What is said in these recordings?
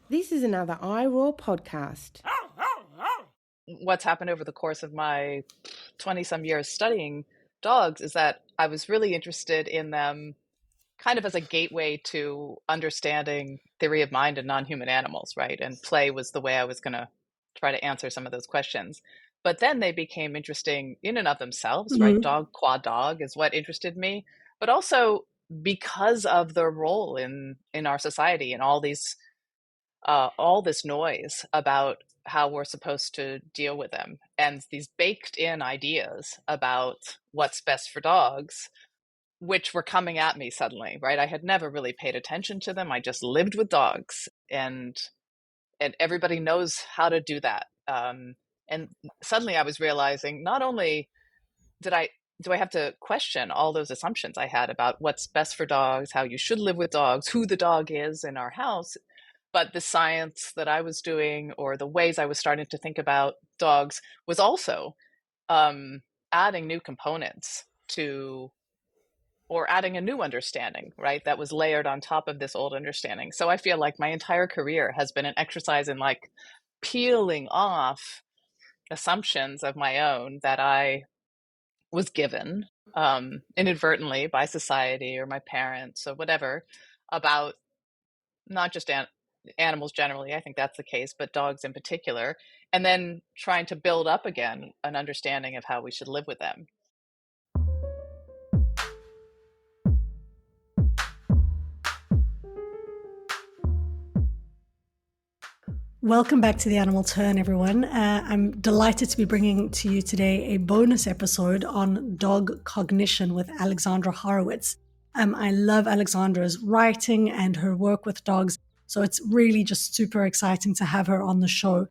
This is another iROAR podcast. What's happened over the course of my 20-some years studying dogs is that I was really interested in them kind of as a gateway to understanding theory of mind and non-human animals, right? And play was the way I was going to try to answer some of those questions. But then they became interesting in and of themselves, right? Mhm. Dog qua dog is what interested me, but also because of their role in our society and all this noise about how we're supposed to deal with them and these baked in ideas about what's best for dogs, which were coming at me suddenly, right? I had never really paid attention to them. I just lived with dogs, and everybody knows how to do that. And suddenly I was realizing not only did I do I have to question all those assumptions I had about what's best for dogs, how you should live with dogs, who the dog is in our house, but the science that I was doing or the ways I was starting to think about dogs was also um, adding new components to, or adding a new understanding, right? That was layered on top of this old understanding. So I feel like my entire career has been an exercise in like peeling off assumptions of my own that I was given inadvertently by society or my parents or whatever about not just animals generally, I think that's the case, but dogs in particular, and then trying to build up again an understanding of how we should live with them. Welcome back to The Animal Turn, everyone. I'm delighted to be bringing to you today a bonus episode on dog cognition with Alexandra Horowitz. I love Alexandra's writing and her work with dogs, so it's really just super exciting to have her on the show.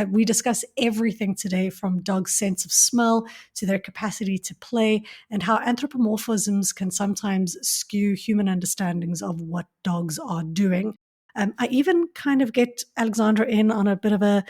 We discuss everything today from dogs' sense of smell to their capacity to play and how anthropomorphisms can sometimes skew human understandings of what dogs are doing. I even kind of get Alexandra in on a bit of a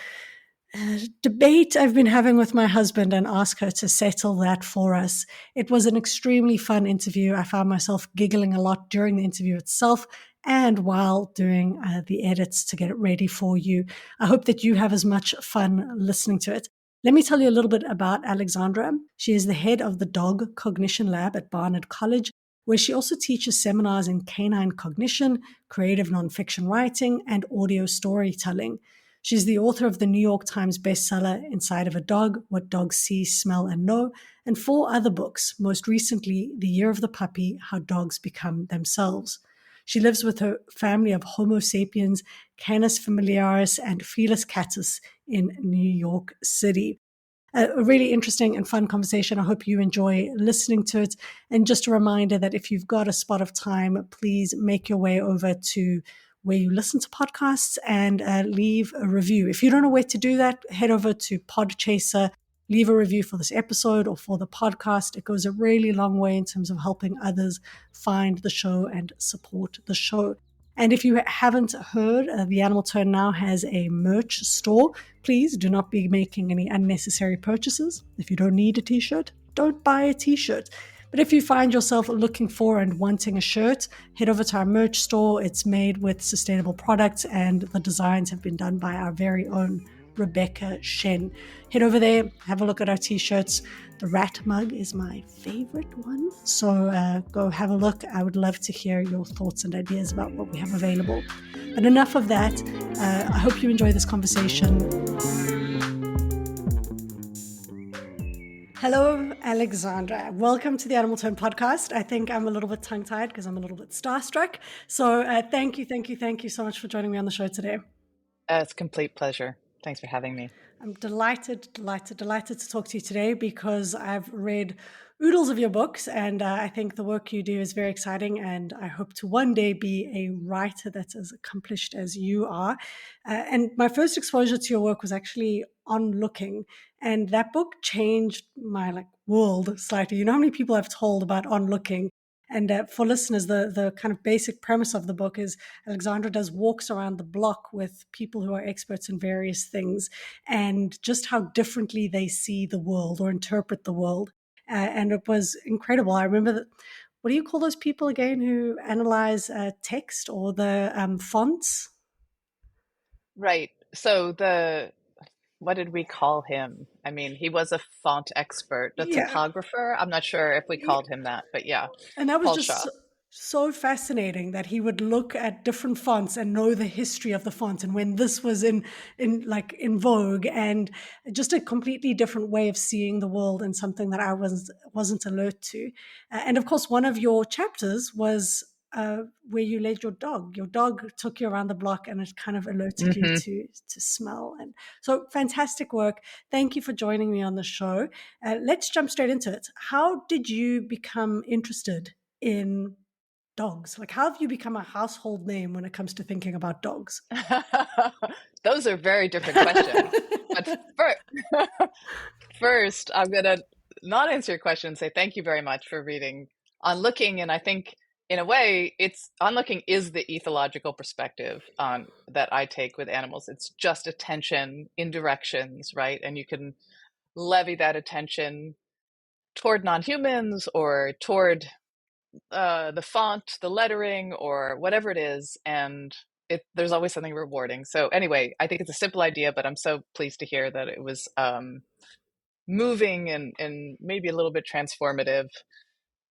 debate I've been having with my husband and ask her to settle that for us. It was an extremely fun interview. I found myself giggling a lot during the interview itself and while doing the edits to get it ready for you. I hope that you have as much fun listening to it. Let me tell you a little bit about Alexandra. She is the head of the Dog Cognition Lab at Barnard College, where she also teaches seminars in canine cognition, creative nonfiction writing, and audio storytelling. She's the author of the New York Times bestseller Inside of a Dog, What Dogs See, Smell, and Know, and 4 other books, most recently The Year of the Puppy, How Dogs Become Themselves. She lives with her family of Homo sapiens, Canis familiaris, and Felis catus in New York City. A really interesting and fun conversation. I hope you enjoy listening to it. And just a reminder that if you've got a spot of time, please make your way over to where you listen to podcasts and leave a review. If you don't know where to do that, head over to Podchaser, leave a review for this episode or for the podcast. It goes a really long way in terms of helping others find the show and support the show. And if you haven't heard, The Animal Turn now has a merch store. Please do not be making any unnecessary purchases. If you don't need a t-shirt, don't buy a t-shirt. But if you find yourself looking for and wanting a shirt, head over to our merch store. It's made with sustainable products and the designs have been done by our very own Rebecca Shen. Head over there, have a look at our t-shirts. The rat mug is my favorite one. So go have a look. I would love to hear your thoughts and ideas about what we have available. But enough of that. I hope you enjoy this conversation. Hello, Alexandra. Welcome to the Animal Tone podcast. I think I'm a little bit tongue-tied because I'm a little bit starstruck. So thank you so much for joining me on the show today. It's a complete pleasure. Thanks for having me. I'm delighted to talk to you today because I've read oodles of your books and I think the work you do is very exciting and I hope to one day be a writer that's as accomplished as you are. And my first exposure to your work was actually On Looking, and that book changed my world slightly. You know how many people I've told about On Looking? And for listeners, the kind of basic premise of the book is Alexandra does walks around the block with people who are experts in various things and just how differently they see the world or interpret the world. And it was incredible. I remember that. What do you call those people again who analyze text or the fonts? Right. So what did we call him? I mean, he was a font expert, the Yeah. typographer. I'm not sure if we Yeah. called him that, but yeah, And that was Paul just Shaw. so fascinating that he would look at different fonts and know the history of the font and when this was in vogue, and just a completely different way of seeing the world, and something that I wasn't alert to. And of course, one of your chapters was where you led your dog. Your dog took you around the block, and it kind of alerted you Hmm. to smell. And so, fantastic work. Thank you for joining me on the show. Let's jump straight into it. How did you become interested in dogs? Like, how have you become a household name when it comes to thinking about dogs? Those are very different questions. But first, I'm going to not answer your question and say thank you very much for reading On Looking. And I think, in a way, it's On Looking is the ethological perspective that I take with animals. It's just attention in directions, right? And you can levy that attention toward non-humans or toward the font, the lettering, or whatever it is, and there's always something rewarding. So anyway, I think it's a simple idea, but I'm so pleased to hear that it was moving and maybe a little bit transformative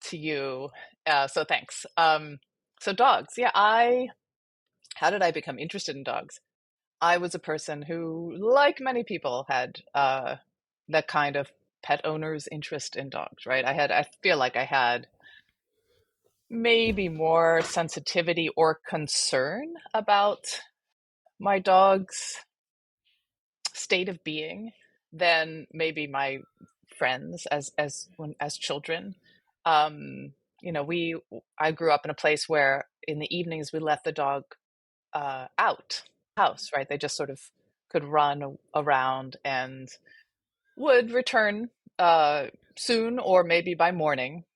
to you. So thanks. So dogs, yeah. How did I become interested in dogs? I was a person who, like many people, had that kind of pet owner's interest in dogs, right? I feel like I had maybe more sensitivity or concern about my dog's state of being than maybe my friends as children. I grew up in a place where in the evenings we let the dog out house, right? They just sort of could run around and would return soon or maybe by morning.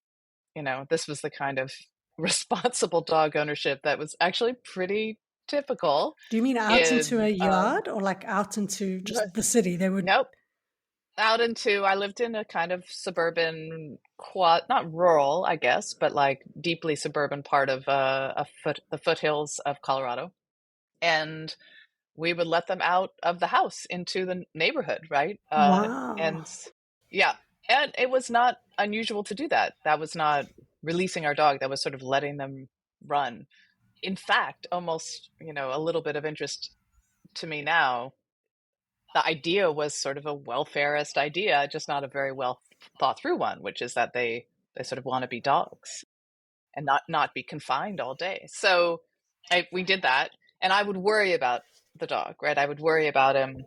This was the kind of responsible dog ownership that was actually pretty typical Do you mean out into in a yard, or like out into just the city? They would. nope, I lived in a kind of suburban, not rural, I guess, but like deeply suburban part of the foothills of Colorado. And we would let them out of the house into the neighborhood, right? Wow. And yeah, and it was not unusual to do that. That was not releasing our dog. That was sort of letting them run. In fact, almost, a little bit of interest to me now. The idea was sort of a welfarist idea, just not a very well thought through one, which is that they sort of want to be dogs and not be confined all day. So we did that, and I would worry about the dog, right? I would worry about him,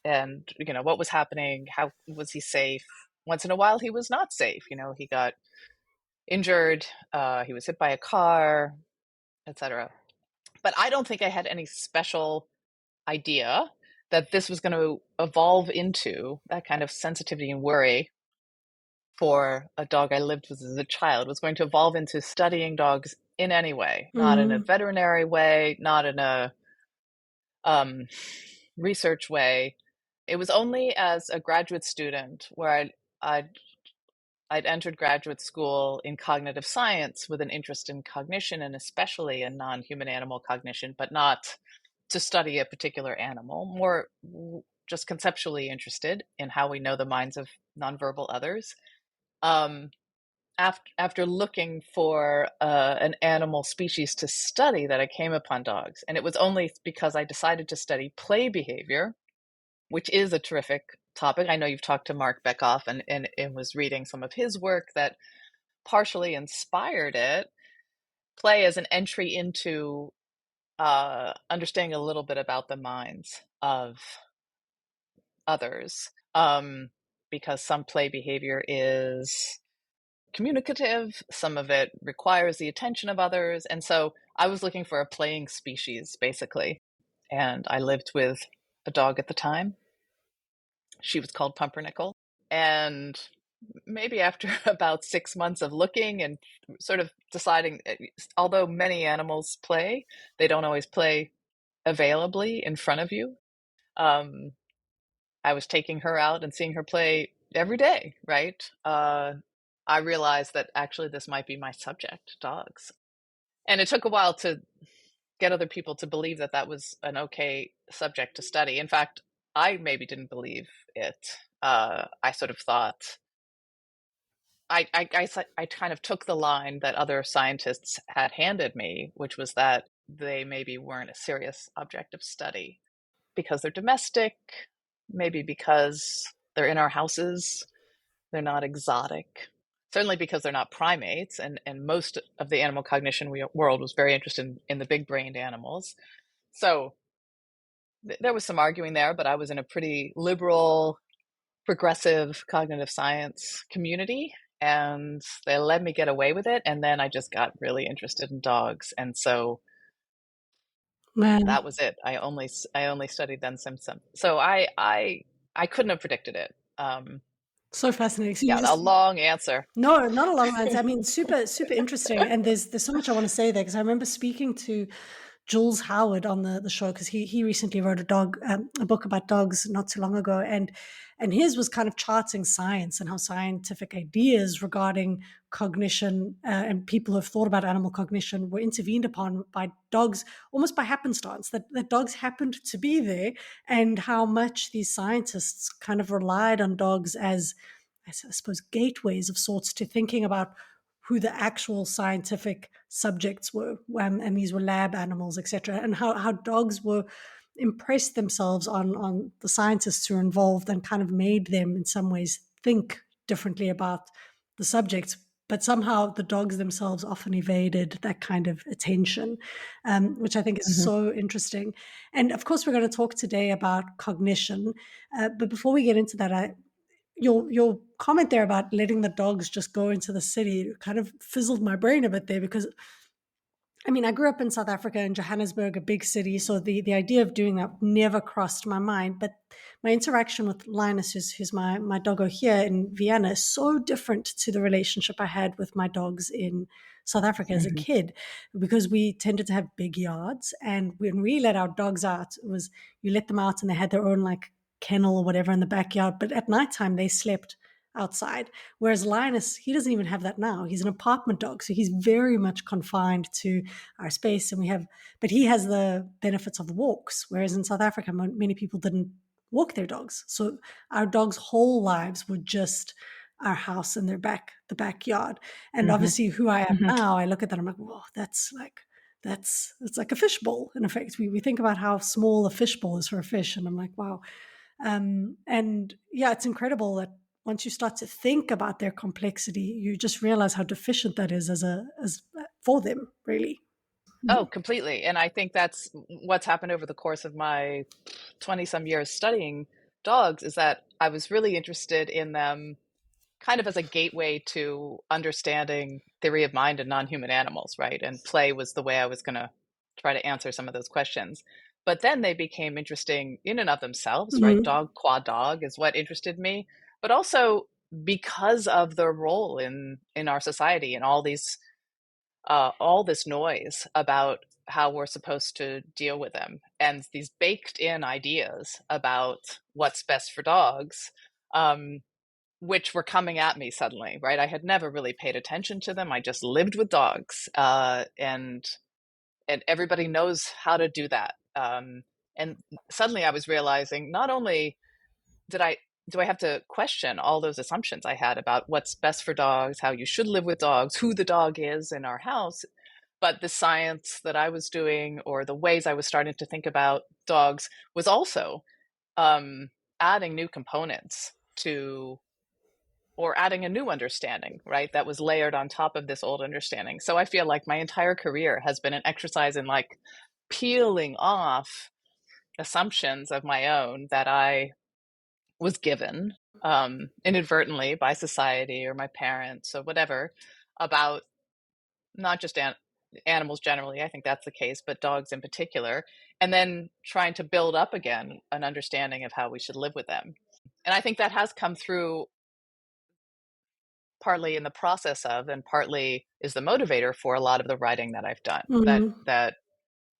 and what was happening, how was he safe. Once in a while he was not safe. He got injured, he was hit by a car, etc. But I don't think I had any special idea that this was going to evolve into that kind of sensitivity and worry for a dog I lived with as a child, was going to evolve into studying dogs in any way, not in a Mm. veterinary way, not in a research way. It was only as a graduate student where I'd entered graduate school in cognitive science with an interest in cognition, and especially in non-human animal cognition, but not to study a particular animal, more just conceptually interested in how we know the minds of nonverbal others. Um, after looking for an animal species to study, that I came upon dogs. And it was only because I decided to study play behavior, which is a terrific topic. I know you've talked to Mark Beckhoff and was reading some of his work that partially inspired it. Play as an entry into understanding a little bit about the minds of others, because some play behavior is communicative, some of it requires the attention of others. And so I was looking for a playing species, basically. And I lived with a dog at the time. She was called Pumpernickel. And maybe after about 6 months of looking and sort of deciding, although many animals play, they don't always play availably in front of you. I was taking her out and seeing her play every day, right? I realized that actually this might be my subject, dogs. And it took a while to get other people to believe that that was an okay subject to study. In fact, I maybe didn't believe it. I sort of thought I kind of took the line that other scientists had handed me, which was that they maybe weren't a serious object of study because they're domestic, maybe because they're in our houses, they're not exotic, certainly because they're not primates, and most of the animal cognition world was very interested in the big-brained animals. So there was some arguing there, but I was in a pretty liberal, progressive cognitive science community, and they let me get away with it. And then I just got really interested in dogs, and so Man, that was it. I only studied then Simpson. So I couldn't have predicted it. so fascinating. So you Yeah, a just long answer. no, not a long answer. I mean, super, super interesting. And there's so much I want to say there because I remember speaking to Jules Howard on the show because he recently wrote a book about dogs not too long ago, and his was kind of charting science and how scientific ideas regarding cognition and people who have thought about animal cognition were intervened upon by dogs almost by happenstance. That dogs happened to be there, and how much these scientists kind of relied on dogs as I suppose, gateways of sorts to thinking about who the actual scientific subjects were, and these were lab animals, etc., and how dogs were impressed themselves on the scientists who were involved and kind of made them in some ways think differently about the subjects. But somehow the dogs themselves often evaded that kind of attention, which I think is Mhm. so interesting. And of course, we're going to talk today about cognition. But before we get into that, your comment there about letting the dogs just go into the city kind of fizzled my brain a bit there because I mean, I grew up in South Africa in Johannesburg, a big city, so the idea of doing that never crossed my mind. But my interaction with Linus, who's my doggo here in Vienna, is so different to the relationship I had with my dogs in South Africa as a Mhm. kid, because we tended to have big yards, and when we let our dogs out, it was you let them out and they had their own like kennel or whatever in the backyard. But at nighttime, they slept outside. Whereas Linus, he doesn't even have that now. He's an apartment dog, so he's very much confined to our space, and but he has the benefits of walks, whereas in South Africa many people didn't walk their dogs, so our dogs whole lives were just our house and the backyard. And Mhm. obviously who I am Mhm. now, I look at that, I'm like, whoa, it's like a fishbowl. In effect, we think about how small a fishbowl is for a fish, and I'm like, wow. And yeah, it's incredible that once you start to think about their complexity, you just realize how deficient that is as for them, really. Oh, completely. And I think that's what's happened over the course of my 20 some years studying dogs, is that I was really interested in them kind of as a gateway to understanding theory of mind and non-human animals, right? And play was the way I was going to try to answer some of those questions. But then they became interesting in and of themselves, right? Mhm. Dog qua dog is what interested me, but also because of their role in our society and all this noise about how we're supposed to deal with them and these baked in ideas about what's best for dogs, um, which were coming at me suddenly, right? I had never really paid attention to them. I just lived with dogs, and everybody knows how to do that. And suddenly I was realizing not only did I do I have to question all those assumptions I had about what's best for dogs, how you should live with dogs, who the dog is in our house, but the science that I was doing or the ways I was starting to think about dogs was also um, adding new components to, or adding a new understanding, right? That was layered on top of this old understanding. So I feel like my entire career has been an exercise in like peeling off assumptions of my own that I was given inadvertently by society or my parents or whatever about not just animals generally, I think that's the case, but dogs in particular, and then trying to build up again an understanding of how we should live with them. And I think that has come through partly in the process of, and partly is the motivator for a lot of the writing that I've done, that Mhm. that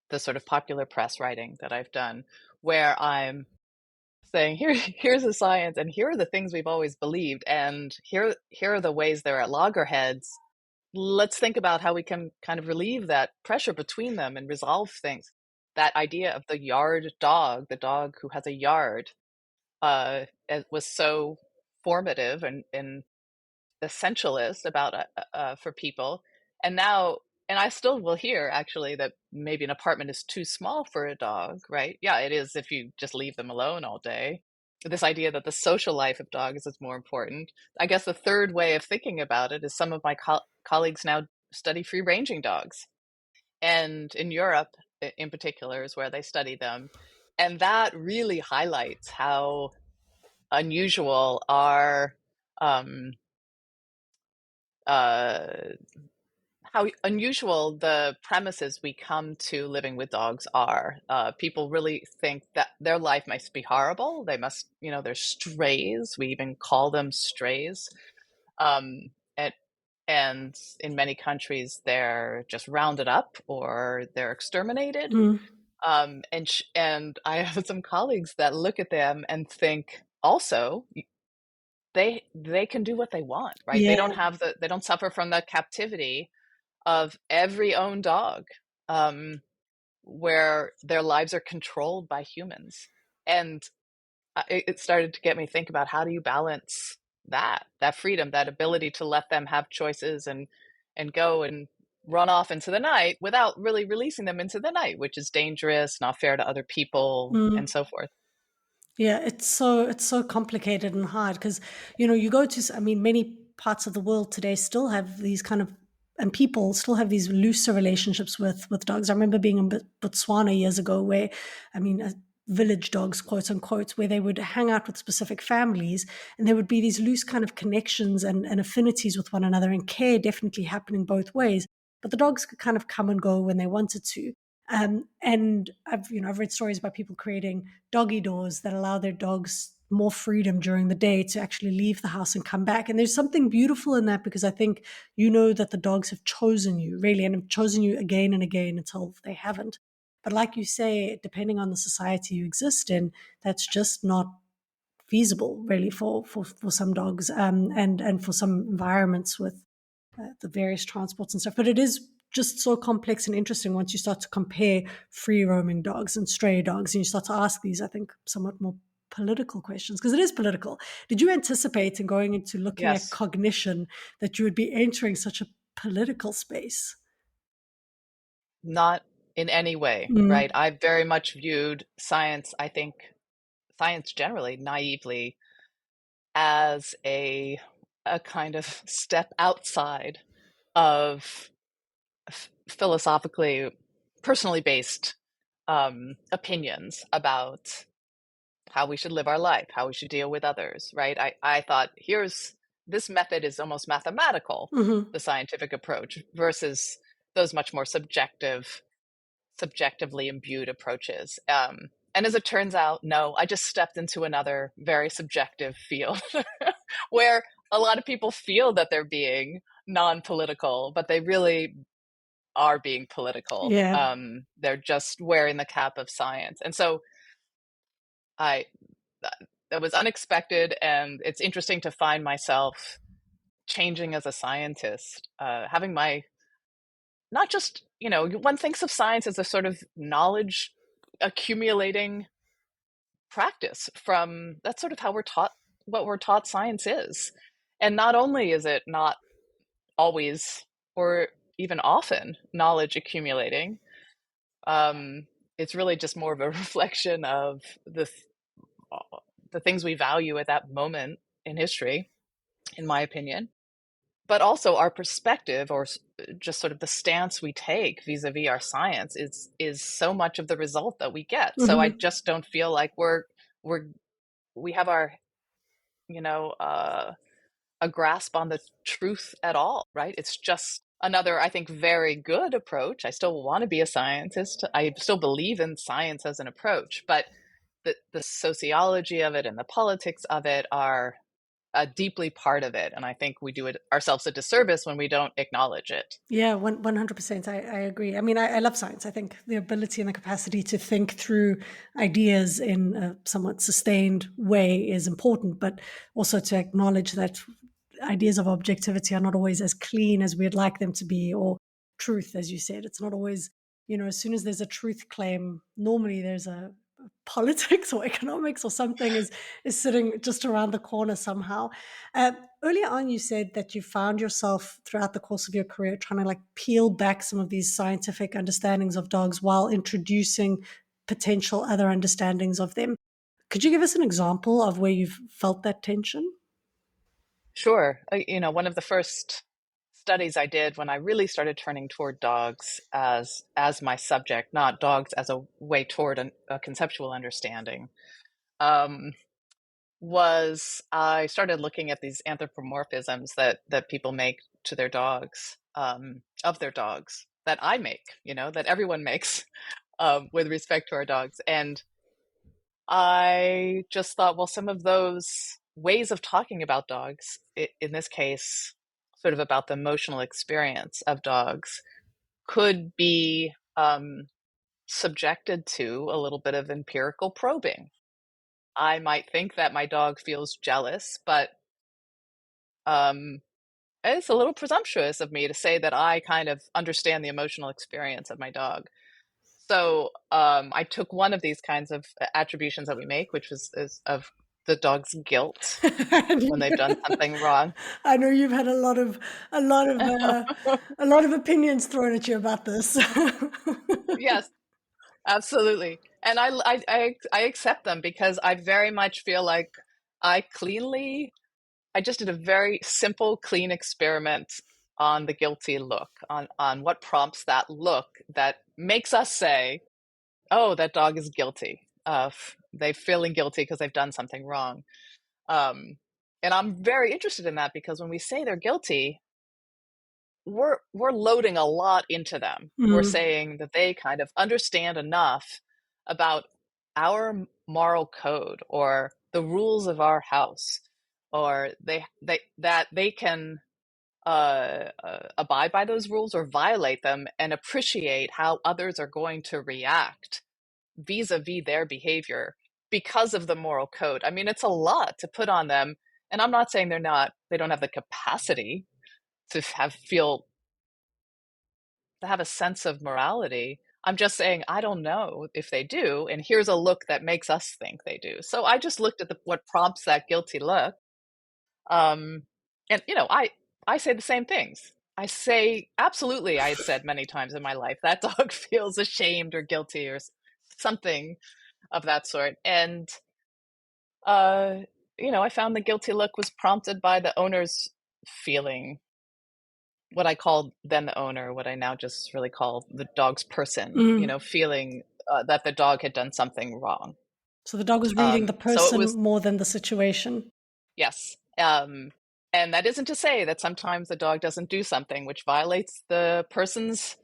the sort of popular press writing that I've done, where I'm saying here's the science and here are the things we've always believed, and here are the ways they're at loggerheads, let's think about how we can kind of relieve that pressure between them and resolve things. That idea of the yard dog, the dog who has a yard, it was so formative and essentialist about for people. And now, and I still will hear actually that maybe an apartment is too small for a dog, right? Yeah, it is if you just leave them alone all day. This idea that the social life of dogs is more important. I guess the third way of thinking about it is some of my colleagues now study free ranging dogs. And in Europe, in particular, is where they study them. And that really highlights how unusual our how unusual the premises we come to living with dogs are. People really think that their life must be horrible. They must, they're strays. We even call them strays. Um, and, and in many countries, they're just rounded up or they're exterminated. And I have some colleagues that look at them and think also they can do what they want, right? Yeah. They don't suffer from the captivity of every own dog, where their lives are controlled by humans. And it started to get me think about, how do you balance that freedom, that ability to let them have choices and go and run off into the night without really releasing them into the night, which is dangerous, not fair to other people, and so forth. Yeah, it's so complicated and hard because, you go to, many parts of the world today still have these kind of, and people still have these looser relationships with dogs. I remember being in Botswana years ago where, village dogs, quote unquote, where they would hang out with specific families and there would be these loose kind of connections and affinities with one another, and care definitely happening both ways. But the dogs could kind of come and go when they wanted to. And I've read stories about people creating doggy doors that allow their dogs more freedom during the day to actually leave the house and come back. And there's something beautiful in that, because I think that the dogs have chosen you, really, and have chosen you again and again until they haven't. But like you say, depending on the society you exist in, that's just not feasible, really, for some dogs, and for some environments with the various transports and stuff. But it is just so complex and interesting once you start to compare free roaming dogs and stray dogs, and you start to ask these, I think, somewhat more political questions, because it is political. Did you anticipate in going into looking at Yes. cognition that you would be entering such a political space? Not in any way, right? I very much viewed science, I think science generally, naively, as a kind of step outside of philosophically, personally based opinions about how we should live our life, how we should deal with others, right? I thought, this method is almost mathematical, the scientific approach, versus those much more subjectively imbued approaches. And as it turns out, no, I just stepped into another very subjective field where a lot of people feel that they're being non-political, but they really are being political. Yeah. They're just wearing the cap of science. And so that was unexpected, and it's interesting to find myself changing as a scientist, having not just, one thinks of science as a sort of knowledge accumulating practice. That's sort of how what we're taught science is. And not only is it not always or even often knowledge accumulating, it's really just more of a reflection of the things we value at that moment in history, in my opinion. But also our perspective, or just sort of the stance we take vis-a-vis our science, is so much of the result that we get. So I just don't feel like we have our, a grasp on the truth at all, right? It's just another, I think, very good approach. I still want to be a scientist. I still believe in science as an approach, but the sociology of it and the politics of it are a deeply part of it. And I think we do it ourselves a disservice when we don't acknowledge it. Yeah, 100%. I agree. I mean, I love science. I think the ability and the capacity to think through ideas in a somewhat sustained way is important, but also to acknowledge that ideas of objectivity are not always as clean as we'd like them to be, or truth, as you said. It's not always, as soon as there's a truth claim, normally there's a politics or economics or something is sitting just around the corner somehow. Earlier on, you said that you found yourself throughout the course of your career trying to like peel back some of these scientific understandings of dogs while introducing potential other understandings of them. Could you give us an example of where you've felt that tension? Sure. One of the first studies I did when I really started turning toward dogs as my subject, not dogs as a way toward a conceptual understanding, was I started looking at these anthropomorphisms that people make to their dogs, of their dogs, that I make, that everyone makes, with respect to our dogs. And I just thought, well, some of those ways of talking about dogs, in this case, sort of about the emotional experience of dogs, could be subjected to a little bit of empirical probing. I might think that my dog feels jealous, but it's a little presumptuous of me to say that I kind of understand the emotional experience of my dog. So I took one of these kinds of attributions that we make, which is of the dog's guilt when they've done something wrong. I know you've had a lot of opinions thrown at you about this. Yes, absolutely. And I accept them because I very much feel like I just did a very simple, clean experiment on the guilty look, on what prompts that look that makes us say, oh, that dog is guilty. They're feeling guilty because they've done something wrong. And I'm very interested in that because when we say they're guilty, we're loading a lot into them. We're saying that they kind of understand enough about our moral code or the rules of our house, or that they can abide by those rules or violate them and appreciate how others are going to react vis-a-vis their behavior because of the moral code. I mean, it's a lot to put on them, and I'm not saying they don't have the capacity to have a sense of morality. I'm just saying I don't know if they do, and here's a look that makes us think they do. So I just looked at what prompts that guilty look. And I say the same things. I say, absolutely, I had said many times in my life, that dog feels ashamed or guilty or something of that sort. And I found the guilty look was prompted by the owner's feeling, what I called then the owner, what I now just really call the dog's person, feeling that the dog had done something wrong. So the dog was reading the So it person was, more than the situation. yes. And that isn't to say that sometimes the dog doesn't do something which violates the person's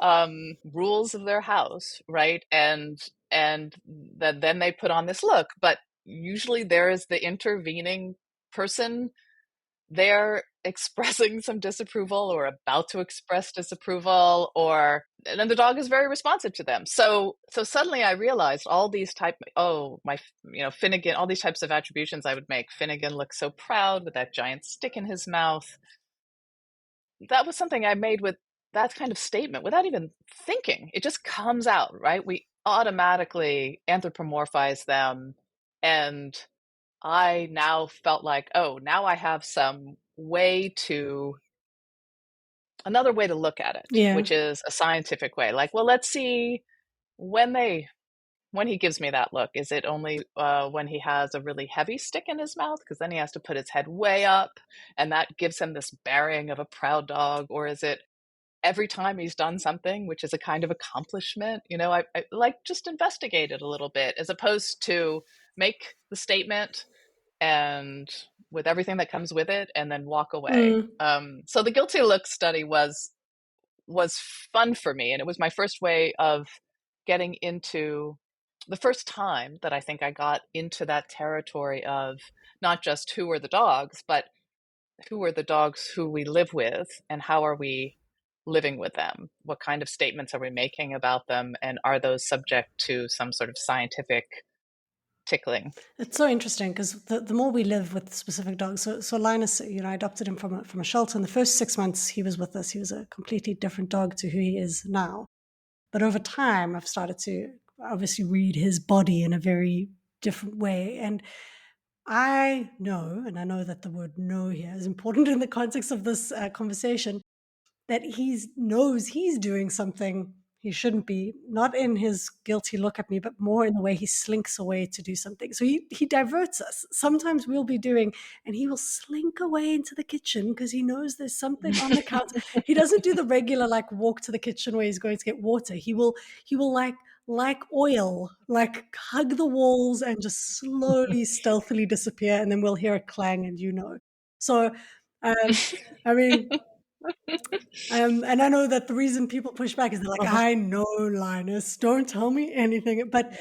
rules of their house, right? And that then they put on this look, but usually there is the intervening person there expressing some disapproval or about to express disapproval, and the dog is very responsive to them. So suddenly I realized all these Finnegan, all these types of attributions I would make. Finnegan looks so proud with that giant stick in his mouth. That was something I made with that kind of statement without even thinking. It just comes out, right? We automatically anthropomorphize them. And I now felt like, oh, now I have another way to look at it, which is a scientific way. Like, well, let's see when he gives me that look. Is it only when he has a really heavy stick in his mouth? Because then he has to put his head way up, and that gives him this bearing of a proud dog. Or is it every time he's done something, which is a kind of accomplishment? I like just investigate it a little bit, as opposed to make the statement and with everything that comes with it and then walk away. So the guilty look study was fun for me, and it was my first way of getting into the first time that I think I got into that territory of not just who are the dogs, but who are the dogs who we live with, and how are we living with them? What kind of statements are we making about them? And are those subject to some sort of scientific tickling. It's so interesting because the more we live with specific dogs, so Linus, I adopted him from a shelter. In the first 6 months he was with us, he was a completely different dog to who he is now. But over time, I've started to obviously read his body in a very different way. And I know, and I know that the word know here is important in the context of this conversation, that he knows he's doing something he shouldn't be, not in his guilty look at me, but more in the way he slinks away to do something. So he diverts us. Sometimes we'll be doing, and he will slink away into the kitchen because he knows there's something on the counter. He doesn't do the regular like walk to the kitchen where he's going to get water. He will like oil, like hug the walls and just slowly, stealthily disappear, and then we'll hear a clang, and So, I mean. And I know that the reason people push back is they're like, I know, Linus, don't tell me anything. But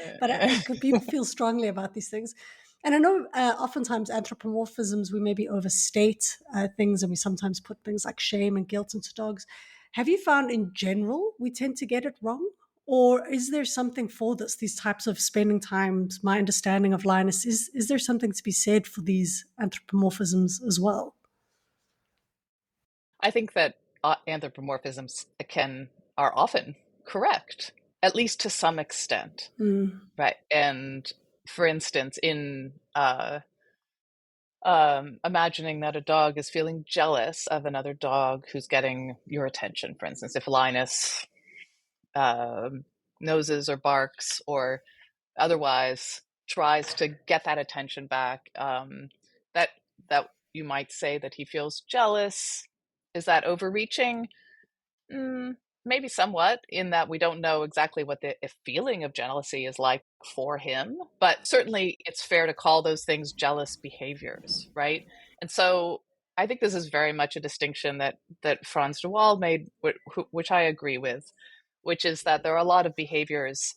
people feel strongly about these things. And I know oftentimes anthropomorphisms, we maybe overstate things, and we sometimes put things like shame and guilt into dogs. Have you found in general we tend to get it wrong? Or is there something for this, these types of spending times? My understanding of Linus is there something to be said for these anthropomorphisms as well? I think that anthropomorphisms are often correct, at least to some extent, right? And for instance, in imagining that a dog is feeling jealous of another dog who's getting your attention, for instance, if Linus noses or barks or otherwise tries to get that attention back, that you might say that he feels jealous. Is that overreaching? Maybe somewhat, in that we don't know exactly what the feeling of jealousy is like for him, but certainly it's fair to call those things jealous behaviors, right? And so I think this is very much a distinction that Frans de Waal made, which I agree with, which is that there are a lot of behaviors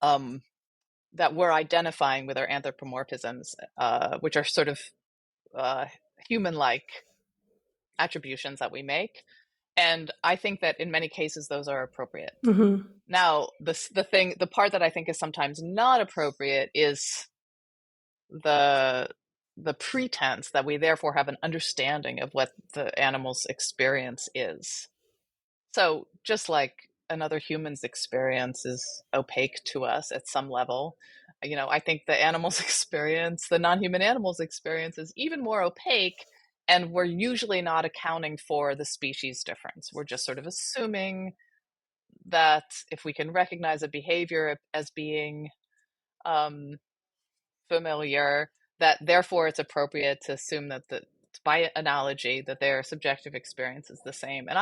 that we're identifying with our anthropomorphisms, which are sort of human-like attributions that we make. And I think that in many cases, those are appropriate. Mm-hmm. Now, the part that I think is sometimes not appropriate is the pretense that we therefore have an understanding of what the animal's experience is. So just like another human's experience is opaque to us at some level, I think the animal's experience, the non-human animal's experience, is even more opaque, and we're usually not accounting for the species difference. We're just sort of assuming that if we can recognize a behavior as being familiar, that therefore it's appropriate to assume that by analogy that their subjective experience is the same. And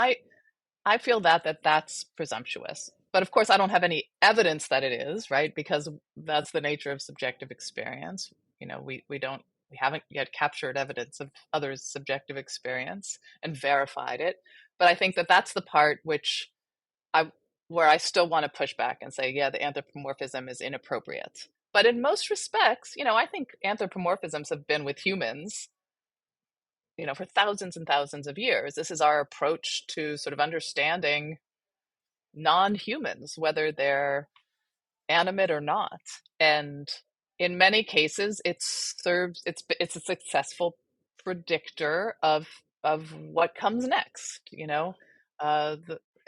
I feel that's presumptuous. But of course, I don't have any evidence that it is, right? Because that's the nature of subjective experience. We haven't yet captured evidence of others' subjective experience and verified it. But I think that that's the part where I still want to push back and say, yeah, the anthropomorphism is inappropriate. But in most respects, I think anthropomorphisms have been with humans for thousands and thousands of years. This is our approach to sort of understanding non-humans, whether they're animate or not. And in many cases, it's a successful predictor of what comes next,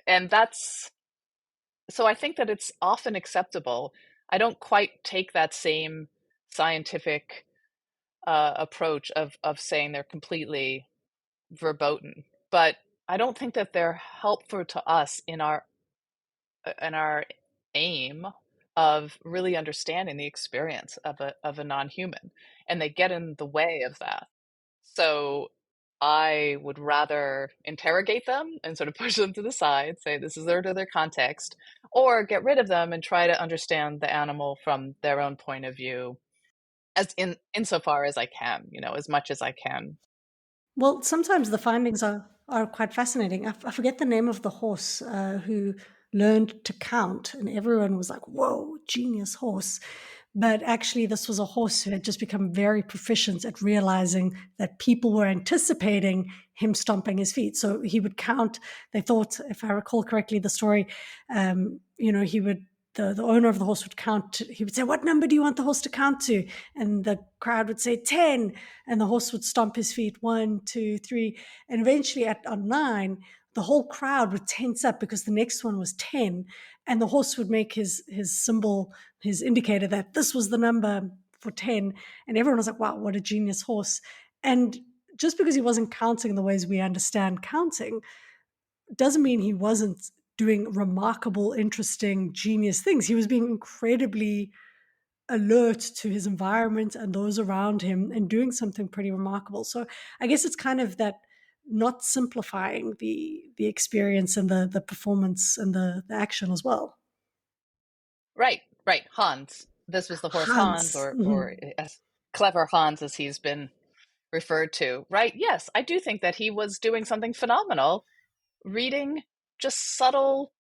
and that's, so I think that it's often acceptable. I don't quite take that same scientific approach of saying they're completely verboten, but I don't think that they're helpful to us in our aim of really understanding the experience of a non-human, and they get in the way of that. So I would rather interrogate them and sort of push them to the side, say this is their context, or get rid of them and try to understand the animal from their own point of view, as insofar as I can, as much as I can. Well, sometimes the findings are quite fascinating. I forget the name of the horse who learned to count, and everyone was like, whoa, genius horse. But actually, this was a horse who had just become very proficient at realizing that people were anticipating him stomping his feet. So he would count. They thought, if I recall correctly, the story, he would the owner of the horse would count. He would say, "What number do you want the horse to count to?" And the crowd would say 10, and the horse would stomp his feet 1, 2, 3, and eventually on 9, the whole crowd would tense up because the next one was 10, and the horse would make his symbol, his indicator that this was the number for 10, and everyone was like, "Wow, what a genius horse!" And just because he wasn't counting in the ways we understand counting doesn't mean he wasn't doing remarkable, interesting, genius things. He was being incredibly alert to his environment and those around him and doing something pretty remarkable. So I guess it's kind of that, not simplifying the experience and the performance and the action as well. Right. Hans. This was the horse Hans, or as clever Hans as he's been referred to. Right. Yes, I do think that he was doing something phenomenal, reading just subtle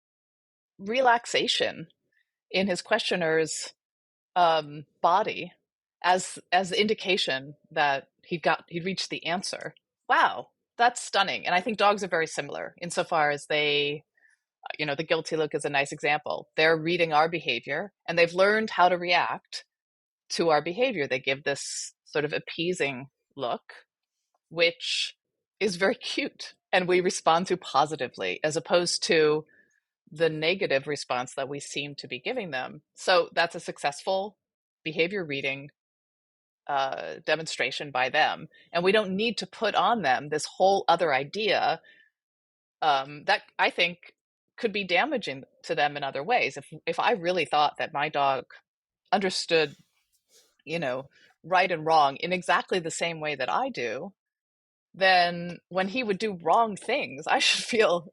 relaxation in his questioner's body as indication that he'd reached the answer. Wow, that's stunning. And I think dogs are very similar insofar as they, the guilty look is a nice example. They're reading our behavior and they've learned how to react to our behavior. They give this sort of appeasing look, which is very cute, and we respond to positively, as opposed to the negative response that we seem to be giving them. So that's a successful behavior reading demonstration by them. And we don't need to put on them this whole other idea that I think could be damaging to them in other ways. If I really thought that my dog understood, right and wrong in exactly the same way that I do, then when he would do wrong things, I should feel,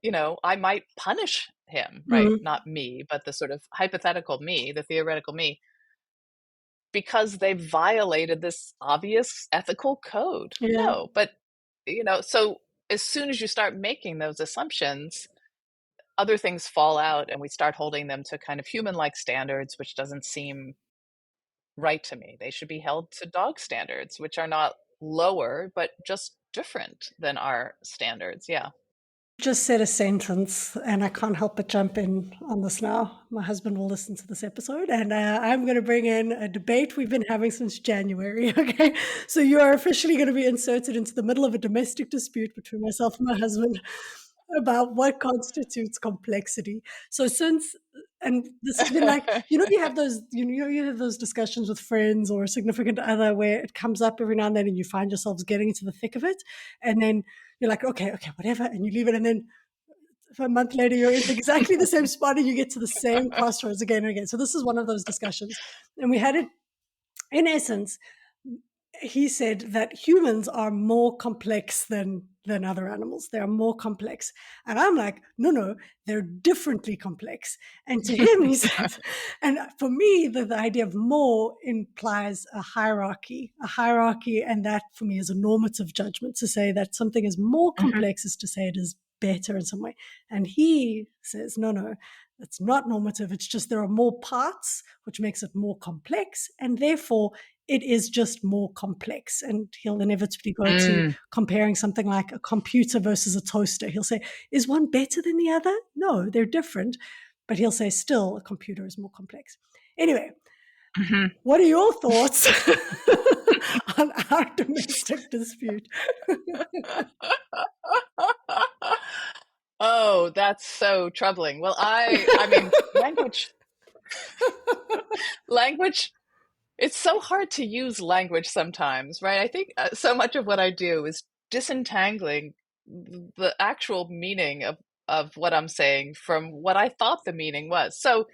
I might punish him, right? Mm-hmm. Not me, but the sort of hypothetical me, the theoretical me, because they violated this obvious ethical code. Yeah. No, but, so as soon as you start making those assumptions, other things fall out and we start holding them to kind of human-like standards, which doesn't seem right to me. They should be held to dog standards, which are not lower, but just different than our standards. Yeah. Just said a sentence and I can't help but jump in on this now. My husband will listen to this episode and I'm going to bring in a debate we've been having since January. Okay. So you are officially going to be inserted into the middle of a domestic dispute between myself and my husband about what constitutes complexity. So and this has been like, you have those discussions with friends or a significant other where it comes up every now and then and you find yourselves getting into the thick of it. And then you're like, okay, whatever. And you leave it. And then a month later, you're in exactly the same spot and you get to the same crossroads again and again. So this is one of those discussions. And we had it, in essence, he said that humans are more complex than other animals. They are more complex. And I'm like, no, they're differently complex. And to him, he said, and for me, the idea of more implies a hierarchy, and that for me is a normative judgment. To say that something is more complex is to say it is better in some way. And he says, no, it's not normative. It's just there are more parts, which makes it more complex. And therefore, it is just more complex. And he'll inevitably go to comparing something like a computer versus a toaster. He'll say, is one better than the other? No, they're different. But he'll say, still, a computer is more complex. Anyway, what are your thoughts on our domestic dispute? Oh, that's so troubling. Well, I mean, language, it's so hard to use language sometimes, right? I think so much of what I do is disentangling the actual meaning of what I'm saying from what I thought the meaning was. So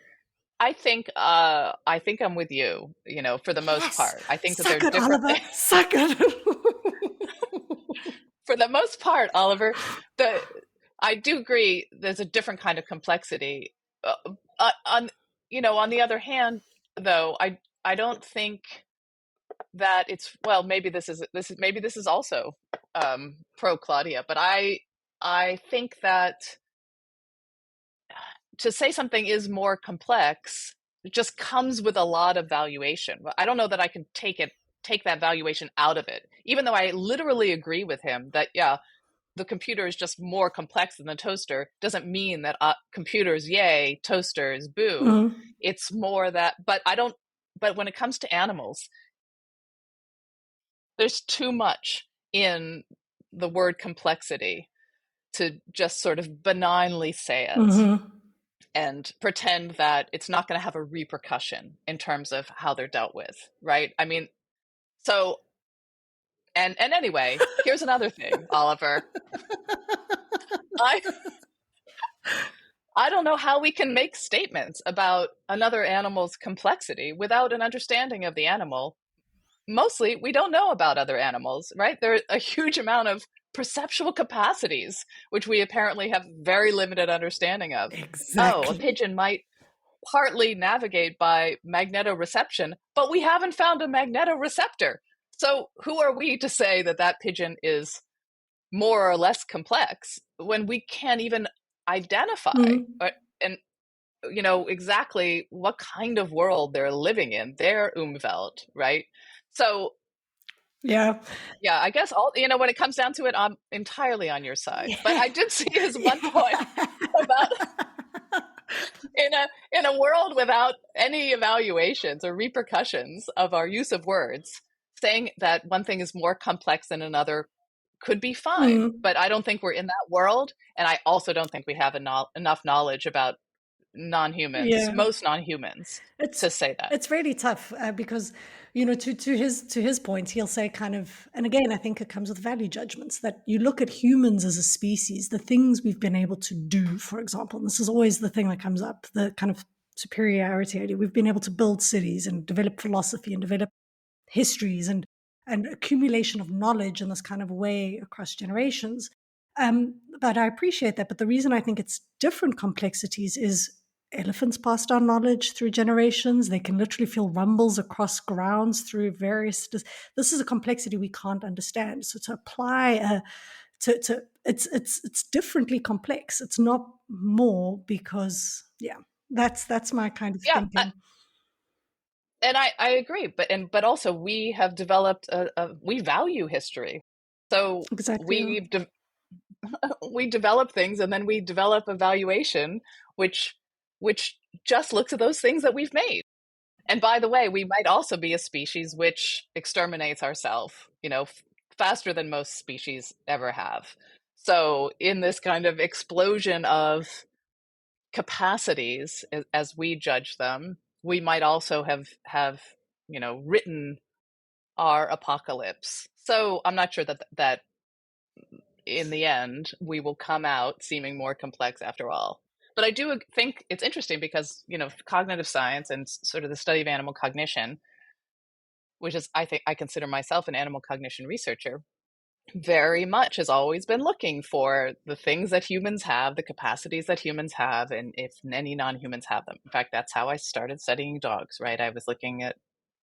I think I'm with you, for the most part. I think that they're different. Oliver, suck it. For the most part, Oliver, I do agree there's a different kind of complexity. On the other hand, though, I don't think that it's, well, maybe this is also pro Claudia, but I think that to say something is more complex, it just comes with a lot of valuation. I don't know that I can take that valuation out of it, even though I literally agree with him that, yeah, the computer is just more complex than the toaster doesn't mean that computers, yay, toasters, boo. Mm-hmm. It's more that, but when it comes to animals, there's too much in the word complexity to just sort of benignly say it Mm-hmm. and pretend that it's not going to have a repercussion in terms of how they're dealt with, right? I mean, so, and anyway, here's another thing, Oliver. I I don't know how we can make statements about another animal's complexity without an understanding of the animal. Mostly, we don't know about other animals, right? There are a huge amount of perceptual capacities, which we apparently have very limited understanding of. Oh, a Exactly. pigeon might partly navigate by magnetoreception, but we haven't found a magnetoreceptor. So who are we to say that that pigeon is more or less complex when we can't even identify Mm-hmm. and exactly what kind of world they're living in, their umwelt, right? So Yeah. yeah, I guess when it comes down to it, I'm entirely on your side. But Yeah. I did see his one point Yeah. about in a world without any evaluations or repercussions of our use of words, saying that one thing is more complex than another could be fine. Mm. But I don't think we're in that world, and I also don't think we have enough knowledge about non-humans, Yeah. most non-humans, It's to say that. it's really tough because to his point, he'll say kind of, and again, I think it comes with value judgments that you look at humans as a species, the things we've been able to do, for example, and this is always the thing that comes up, the kind of superiority idea. We've been able to build cities and develop philosophy and develop histories and accumulation of knowledge in this kind of way across generations. But I appreciate that. But the reason I think it's different complexities is elephants pass down knowledge through generations. They can literally feel rumbles across grounds through various. This is a complexity we can't understand. So to apply to it's differently complex. It's not more because that's my kind of Yeah, thinking. and I agree, but also we have developed we value history, so Exactly. we develop things, and then we develop evaluation, which just looks at those things that we've made. And by the way, we might also be a species which exterminates ourselves, faster than most species ever have. So in this kind of explosion of capacities as we judge them, we might also have written our apocalypse. So I'm not sure that in the end we will come out seeming more complex after all. But I do think it's interesting because cognitive science and sort of the study of animal cognition, which is, I think, I consider myself an animal cognition researcher, very much has always been looking for the things that humans have, the capacities that humans have, and if any non-humans have them. In fact, that's how I started studying dogs, right? I was looking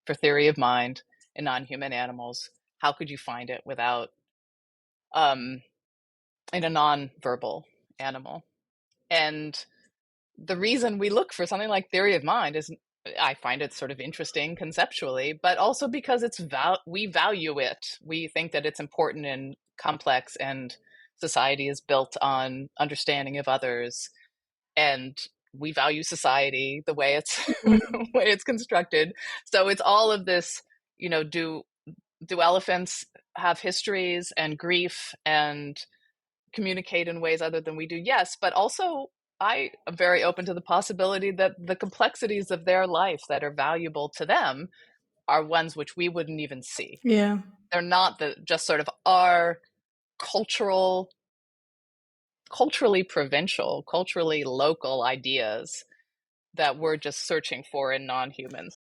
for theory of mind in non-human animals. How could you find it without in a non-verbal animal? And the reason we look for something like theory of mind is I find it sort of interesting conceptually, but also because we value it. We think that it's important and complex, and society is built on understanding of others, and we value society the way it's Mm. way it's constructed. So it's all of this, do elephants have histories and grief and communicate in ways other than we do? Yes, but also I am very open to the possibility that the complexities of their life that are valuable to them are ones which we wouldn't even see. Yeah. They're not just sort of our culturally provincial, culturally local ideas that we're just searching for in non-humans.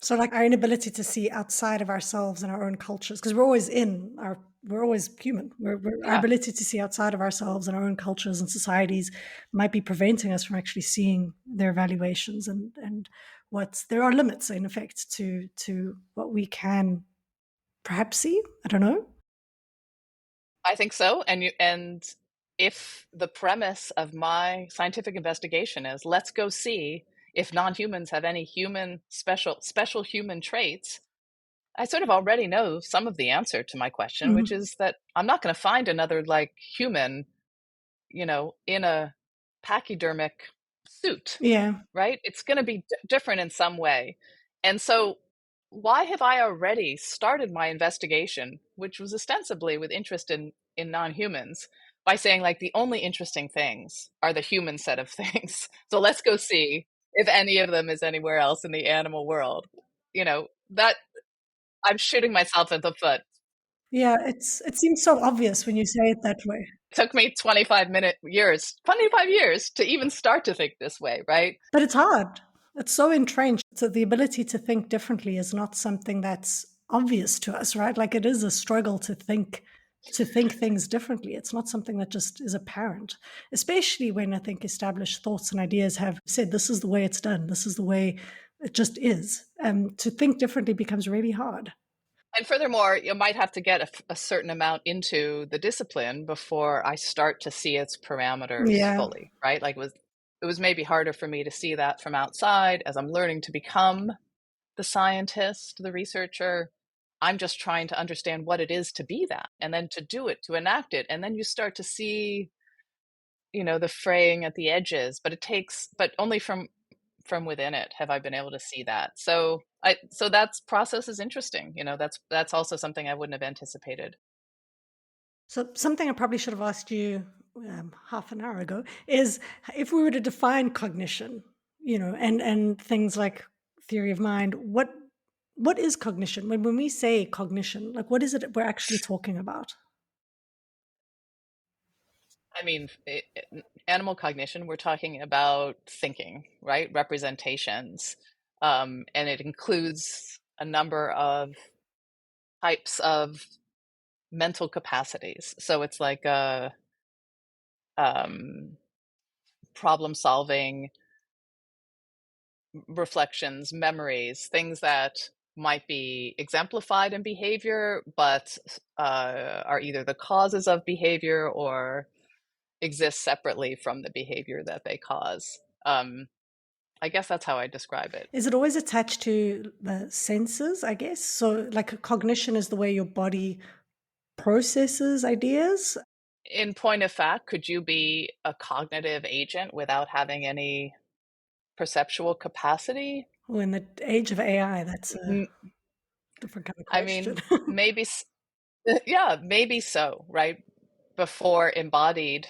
So, like our inability to see outside of ourselves and our own cultures, because we're always human. Our Yeah, ability to see outside of ourselves and our own cultures and societies might be preventing us from actually seeing their evaluations and there are limits in effect to what we can perhaps see. I don't know. I think so. And if the premise of my scientific investigation is let's go see if non-humans have any special human traits, I sort of already know some of the answer to my question, which is that I'm not going to find another like human, in a pachydermic suit, Yeah. right? It's going to be different in some way. And so, why have I already started my investigation, which was ostensibly with interest in non-humans, by saying like the only interesting things are the human set of things. So let's go see if any of them is anywhere else in the animal world. That I'm shooting myself in the foot. Yeah, it seems so obvious when you say it that way. It took me 25 years to even start to think this way, right? But it's hard. It's so entrenched. So the ability to think differently is not something that's obvious to us, right? Like it is a struggle to think things differently. It's not something that just is apparent, especially when I think established thoughts and ideas have said this is the way it's done. This is the way it just is. To think differently becomes really hard. And furthermore, you might have to get a certain amount into the discipline before I start to see its parameters Yeah. fully, right? Like it was maybe harder for me to see that from outside as I'm learning to become the scientist, the researcher. I'm just trying to understand what it is to be that and then to do it, to enact it. And then you start to see, the fraying at the edges, but only from within it have I been able to see that. So that process is interesting. That's also something I wouldn't have anticipated. So something I probably should have asked you half an hour ago is if we were to define cognition, and things like theory of mind, what is cognition? When we say cognition, like what is it we're actually talking about? I mean, animal cognition, we're talking about thinking, right? Representations. And it includes a number of types of mental capacities. So it's like problem solving, reflections, memories, things that might be exemplified in behavior, but are either the causes of behavior or exist separately from the behavior that they cause. I guess that's how I describe it. Is it always attached to the senses, I guess? So like cognition is the way your body processes ideas? In point of fact, could you be a cognitive agent without having any perceptual capacity? Well, in the age of AI, that's a different kind of I question. mean, maybe, yeah, maybe so, right? Before embodied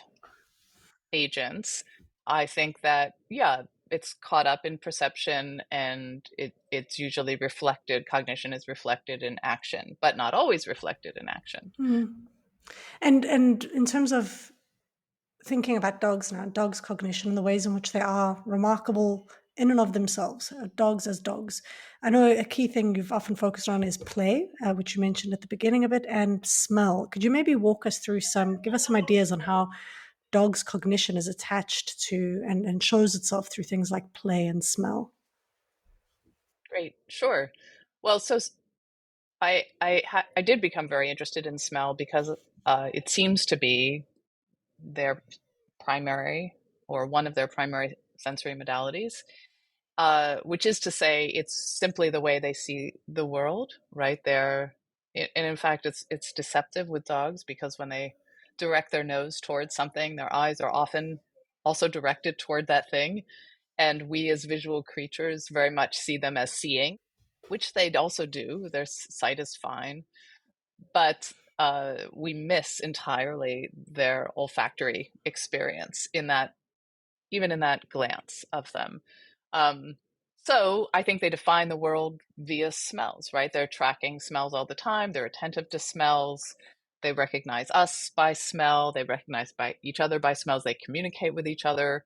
agents, I think that, yeah, it's caught up in perception and it's usually reflected, cognition is reflected in action, but not always reflected in action. And in terms of thinking about dogs now, dogs' cognition, the ways in which they are remarkable in and of themselves, dogs as dogs. I know a key thing you've often focused on is play, which you mentioned at the beginning of it, and smell. Could you maybe walk us through give us some ideas on how dogs' cognition is attached to and shows itself through things like play and smell? Great, sure. Well, so I did become very interested in smell because it seems to be their primary or one of their primary sensory modalities, which is to say it's simply the way they see the world, right? And in fact, it's deceptive with dogs because when they direct their nose towards something, their eyes are often also directed toward that thing. And we as visual creatures very much see them as seeing, which they also do. Their sight is fine. But we miss entirely their olfactory experience even in that glance of them. So I think they define the world via smells, right? They're tracking smells all the time. They're attentive to smells. They recognize us by smell. They recognize by each other by smells. They communicate with each other,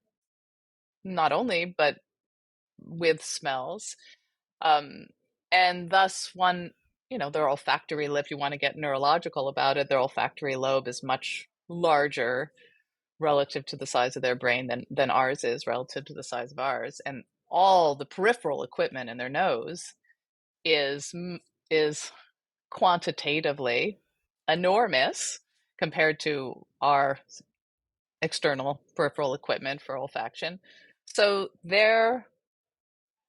not only, but with smells. Um, and thus their olfactory lobe, if you want to get neurological about it, their olfactory lobe is much larger relative to the size of their brain than ours is relative to the size of ours. And all the peripheral equipment in their nose is quantitatively enormous compared to our external peripheral equipment for olfaction. So their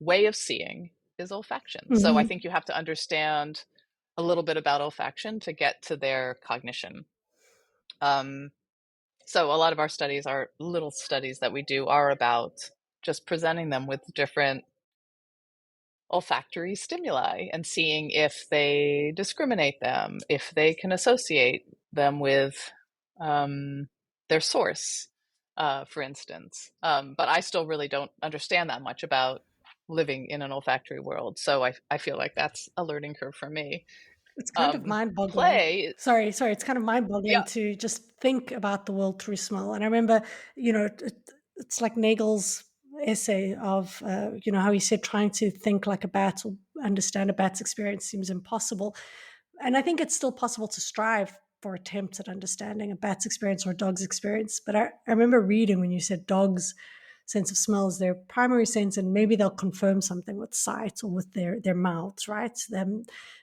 way of seeing is olfaction. So I think you have to understand a little bit about olfaction to get to their cognition. So a lot of our studies, our little studies that we do, are about just presenting them with different olfactory stimuli and seeing if they discriminate them, if they can associate them with their source, for instance. But I still really don't understand that much about living in an olfactory world. So I feel like that's a learning curve for me. It's kind of mind-boggling. Play, Sorry. It's kind of mind-boggling yeah. to just think about the world through smell. And I remember, it's like Nagel's essay of, how he said trying to think like a bat or understand a bat's experience seems impossible. And I think it's still possible to strive for attempts at understanding a bat's experience or a dog's experience. But I remember reading when you said dogs' sense of smell is their primary sense, and maybe they'll confirm something with sight or with their mouths, right?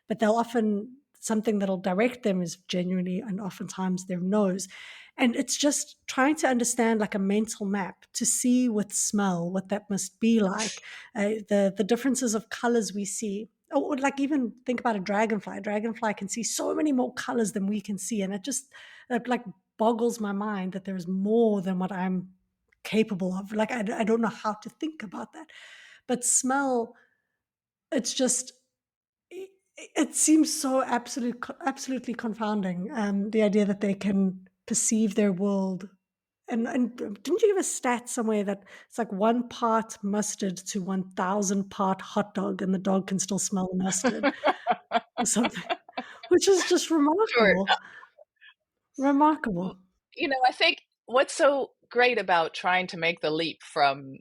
But they'll often, something that'll direct them is genuinely and oftentimes their nose. And it's just trying to understand like a mental map to see with smell what that must be like, the differences of colors we see. Or like even think about a dragonfly. A dragonfly can see so many more colors than we can see. And it like boggles my mind that there's more than what I'm capable of. Like, I don't know how to think about that. But smell, it's just, it seems so absolutely confounding. The idea that they can perceive their world. And didn't you give a stat somewhere that it's like 1 part mustard to 1,000 part hot dog, and the dog can still smell the mustard or something, which is just Sure. remarkable. Remarkable. I think what's so great about trying to make the leap from,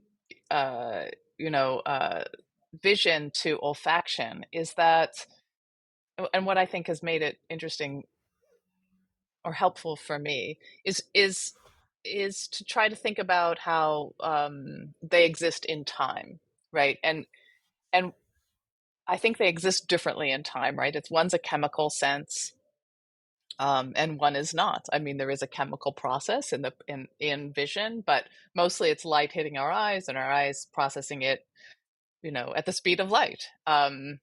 uh, you know, uh, vision to olfaction is that, and what I think has made it interesting or helpful for me is to try to think about how they exist in time, right? And I think they exist differently in time, right? One's a chemical sense, and one is not. I mean, there is a chemical process in vision, but mostly it's light hitting our eyes and our eyes processing it, at the speed of light, the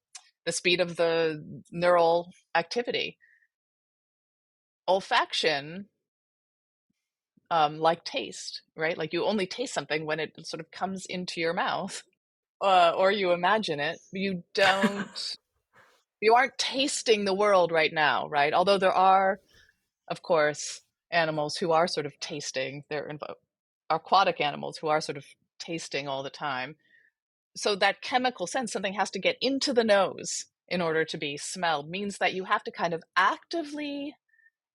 speed of the neural activity. Olfaction, like taste, right? Like you only taste something when it sort of comes into your mouth, or you imagine it. You aren't tasting the world right now, right? Although there are, of course, animals who are sort of tasting. Aquatic animals who are sort of tasting all the time. So that chemical sense, something has to get into the nose in order to be smelled, means that you have to kind of actively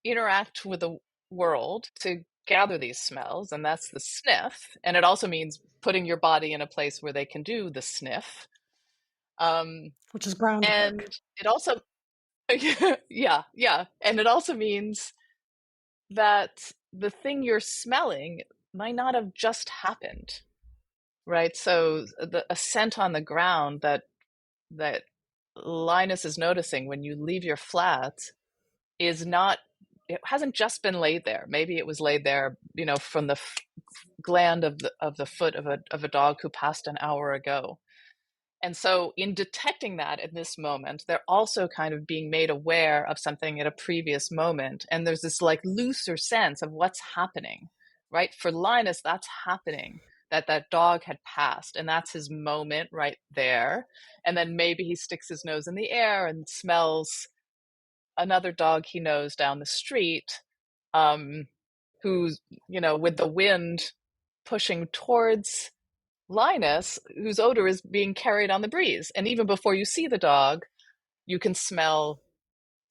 interact with the world to gather these smells, and that's the sniff. And it also means putting your body in a place where they can do the sniff. Which is groundwork. And it also, yeah. And it also means that the thing you're smelling might not have just happened, right? So a scent on the ground that Linus is noticing when you leave your flat is not, it hasn't just been laid there. Maybe it was laid there, from the gland of the foot of a dog who passed an hour ago. And so in detecting that in this moment, they're also kind of being made aware of something at a previous moment. And there's this like looser sense of what's happening, right? For Linus, that's happening, that dog had passed, and that's his moment right there. And then maybe he sticks his nose in the air and smells another dog he knows down the street, who's, with the wind pushing towards Linus, whose odor is being carried on the breeze. And even before you see the dog, you can smell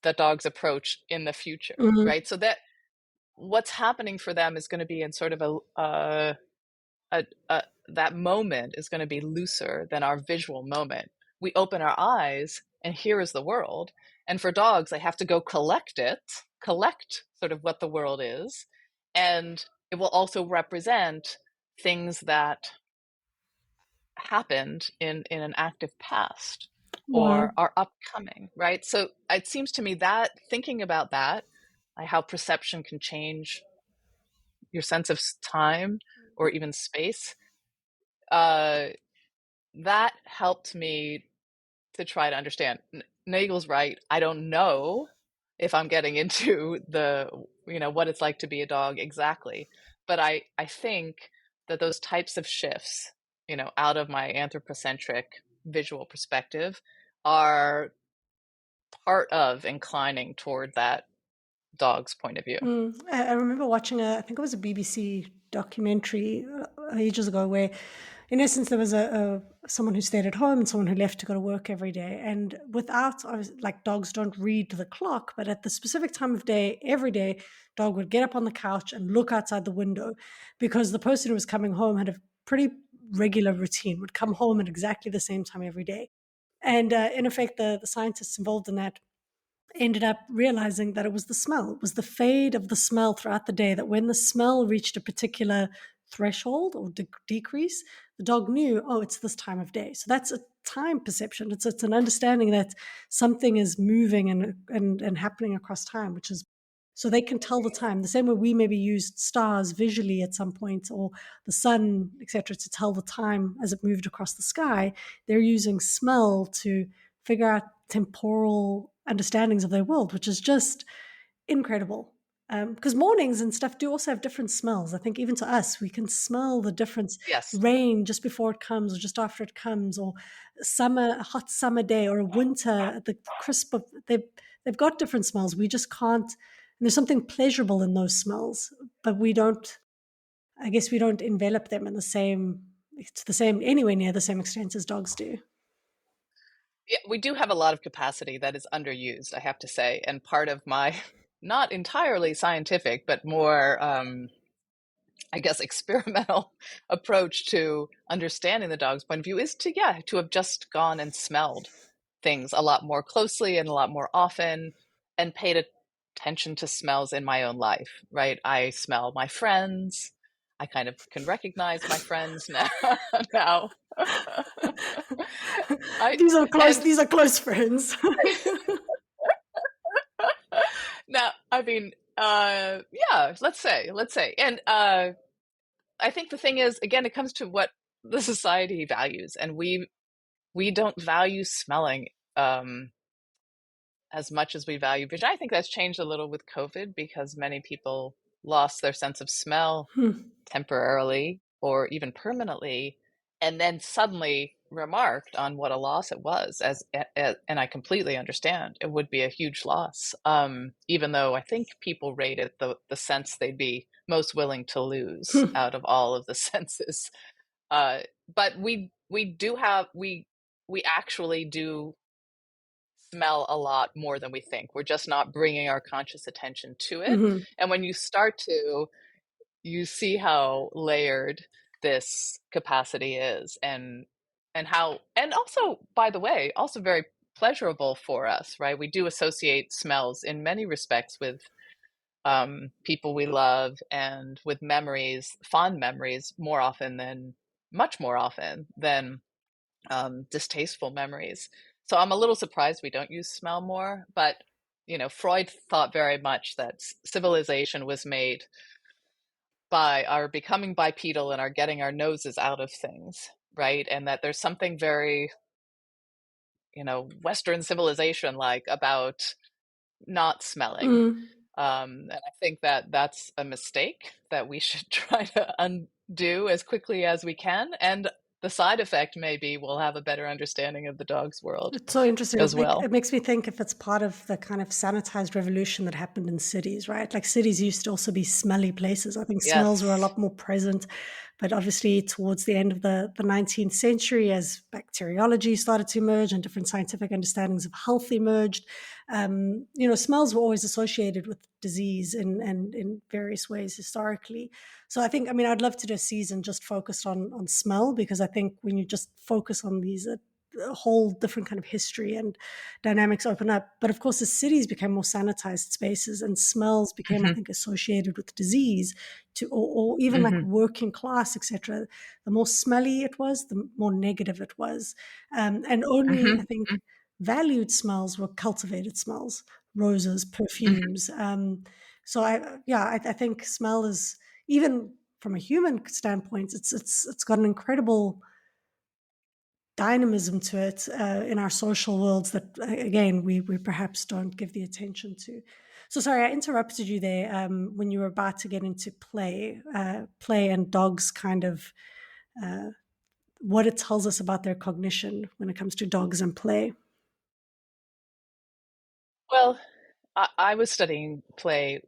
the dog's approach in the future, Mhm. right? So that what's happening for them is going to be in sort of that moment is going to be looser than our visual moment. We open our eyes and here is the world. And for dogs, they have to go collect sort of what the world is. And it will also represent things that happened in an active past Wow. or are upcoming, right? So it seems to me that thinking about that, how perception can change your sense of time or even space, that helped me to try to understand. Nagel's right. I don't know if I'm getting into the, what it's like to be a dog exactly. But I think that those types of shifts, out of my anthropocentric visual perspective are part of inclining toward that dog's point of view. I remember watching I think it was a BBC documentary ages ago where, in essence, there was someone who stayed at home and someone who left to go to work every day. And like dogs don't read the clock, but at the specific time of day, every day, dog would get up on the couch and look outside the window because the person who was coming home had a pretty regular routine, would come home at exactly the same time every day. And in effect, the scientists involved in that ended up realizing that it was the smell. It was the fade of the smell throughout the day, that when the smell reached a particular threshold or decrease, the dog knew, oh, it's this time of day. So that's a time perception. It's an understanding that something is moving and happening across time, which is so they can tell the time. The same way we maybe used stars visually at some point, or the sun, etc., to tell the time as it moved across the sky, they're using smell to figure out temporal understandings of their world, which is just incredible. Because mornings and stuff do also have different smells. I think even to us, we can smell the difference. Yes. Rain just before it comes or just after it comes, or a hot summer day, or a winter, the crisp of they've got different smells. We just can't. And there's something pleasurable in those smells, but we don't. I guess we don't envelop them in the same. It's the same anywhere near the same extent as dogs do. Yeah, we do have a lot of capacity that is underused, I have to say. And part of my not entirely scientific, but more, I guess, experimental approach to understanding the dog's point of view is to have just gone and smelled things a lot more closely and a lot more often and paid attention to smells in my own life, right? I smell my friends. I kind of can recognize my friends now. These are close. These are close friends. Now, I mean, let's say, and I think the thing is, again, it comes to what the society values, and we don't value smelling as much as we value vision. I think that's changed a little with COVID because many people lost their sense of smell temporarily or even permanently, and then suddenly remarked on what a loss it was. And I completely understand it would be a huge loss, even though I think people rate it the sense they'd be most willing to lose out of all of the senses. But we actually do smell a lot more than we think. We're just not bringing our conscious attention to it. Mm-hmm. And when you start to, you see how layered this capacity is, and how, and also, by the way, also very pleasurable for us, right? We do associate smells in many respects with people we love and with memories, fond memories, much more often than distasteful memories. So I'm a little surprised we don't use smell more, but Freud thought very much that civilization was made by our becoming bipedal and our getting our noses out of things, right? And that there's something very, Western civilization like about not smelling. And I think that that's a mistake that we should try to undo as quickly as we can. And the side effect may be we'll have a better understanding of the dog's world. It's so interesting. As well. It makes me think if it's part of the kind of sanitized revolution that happened in cities, right? Like cities used to also be smelly places. I think smells were a lot more present. But obviously towards the end of the 19th century, as bacteriology started to emerge and different scientific understandings of health emerged, smells were always associated with disease in various ways historically. So I think, I'd love to do a season just focused on smell, because I think when you just focus on these, a whole different kind of history and dynamics open up. But of course, the cities became more sanitized spaces, and smells became, I think, associated with disease, or even like working class, etc. The more smelly it was, the more negative it was, and only I think valued smells were cultivated smells, roses, perfumes. So I think smell is, even from a human standpoint, it's got an incredible dynamism to it in our social worlds that, again, we perhaps don't give the attention to. So sorry, I interrupted you there when you were about to get into play and dogs kind of what it tells us about their cognition when it comes to dogs and play. Well, I was studying play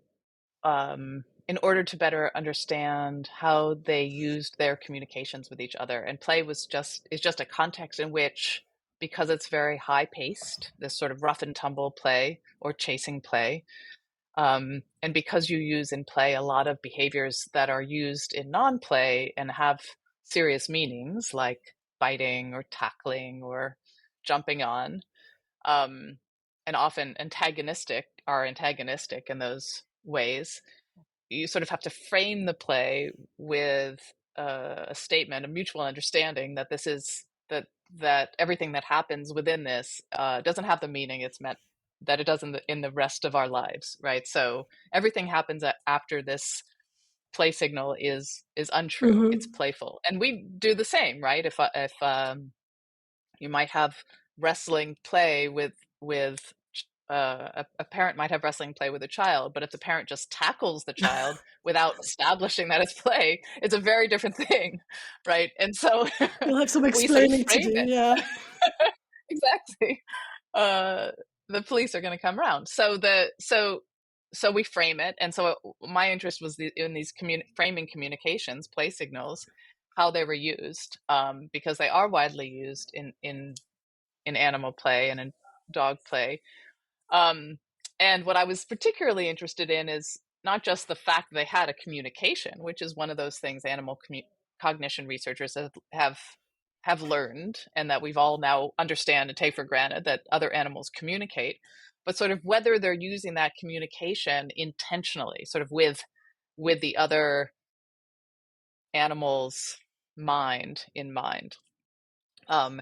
in order to better understand how they used their communications with each other. And play is just a context in which, because it's very high paced, this sort of rough and tumble play or chasing play, and because you use in play a lot of behaviors that are used in non-play and have serious meanings, like biting or tackling or jumping on, and often are antagonistic in those ways, you sort of have to frame the play with a statement, a mutual understanding that this is that everything that happens within this doesn't have the meaning it's meant that it does in the rest of our lives, right? So everything happens after this play signal is untrue. Mm-hmm. It's playful, and we do the same, right? If you might have wrestling play with a parent might have wrestling play with a child, but if the parent just tackles the child without establishing that it's play, it's a very different thing, right? And so You'll have some we sort of explaining to frame do, it. yeah. Exactly. The police are going to come around. So we frame it, and so my interest was in these framing communications, play signals, how they were used, because they are widely used in animal play and in dog play. And what I was particularly interested in is not just the fact that they had a communication, which is one of those things animal cognition researchers have learned, and that we've all now understand and take for granted that other animals communicate, but sort of whether they're using that communication intentionally, sort of with the other animal's mind in mind. And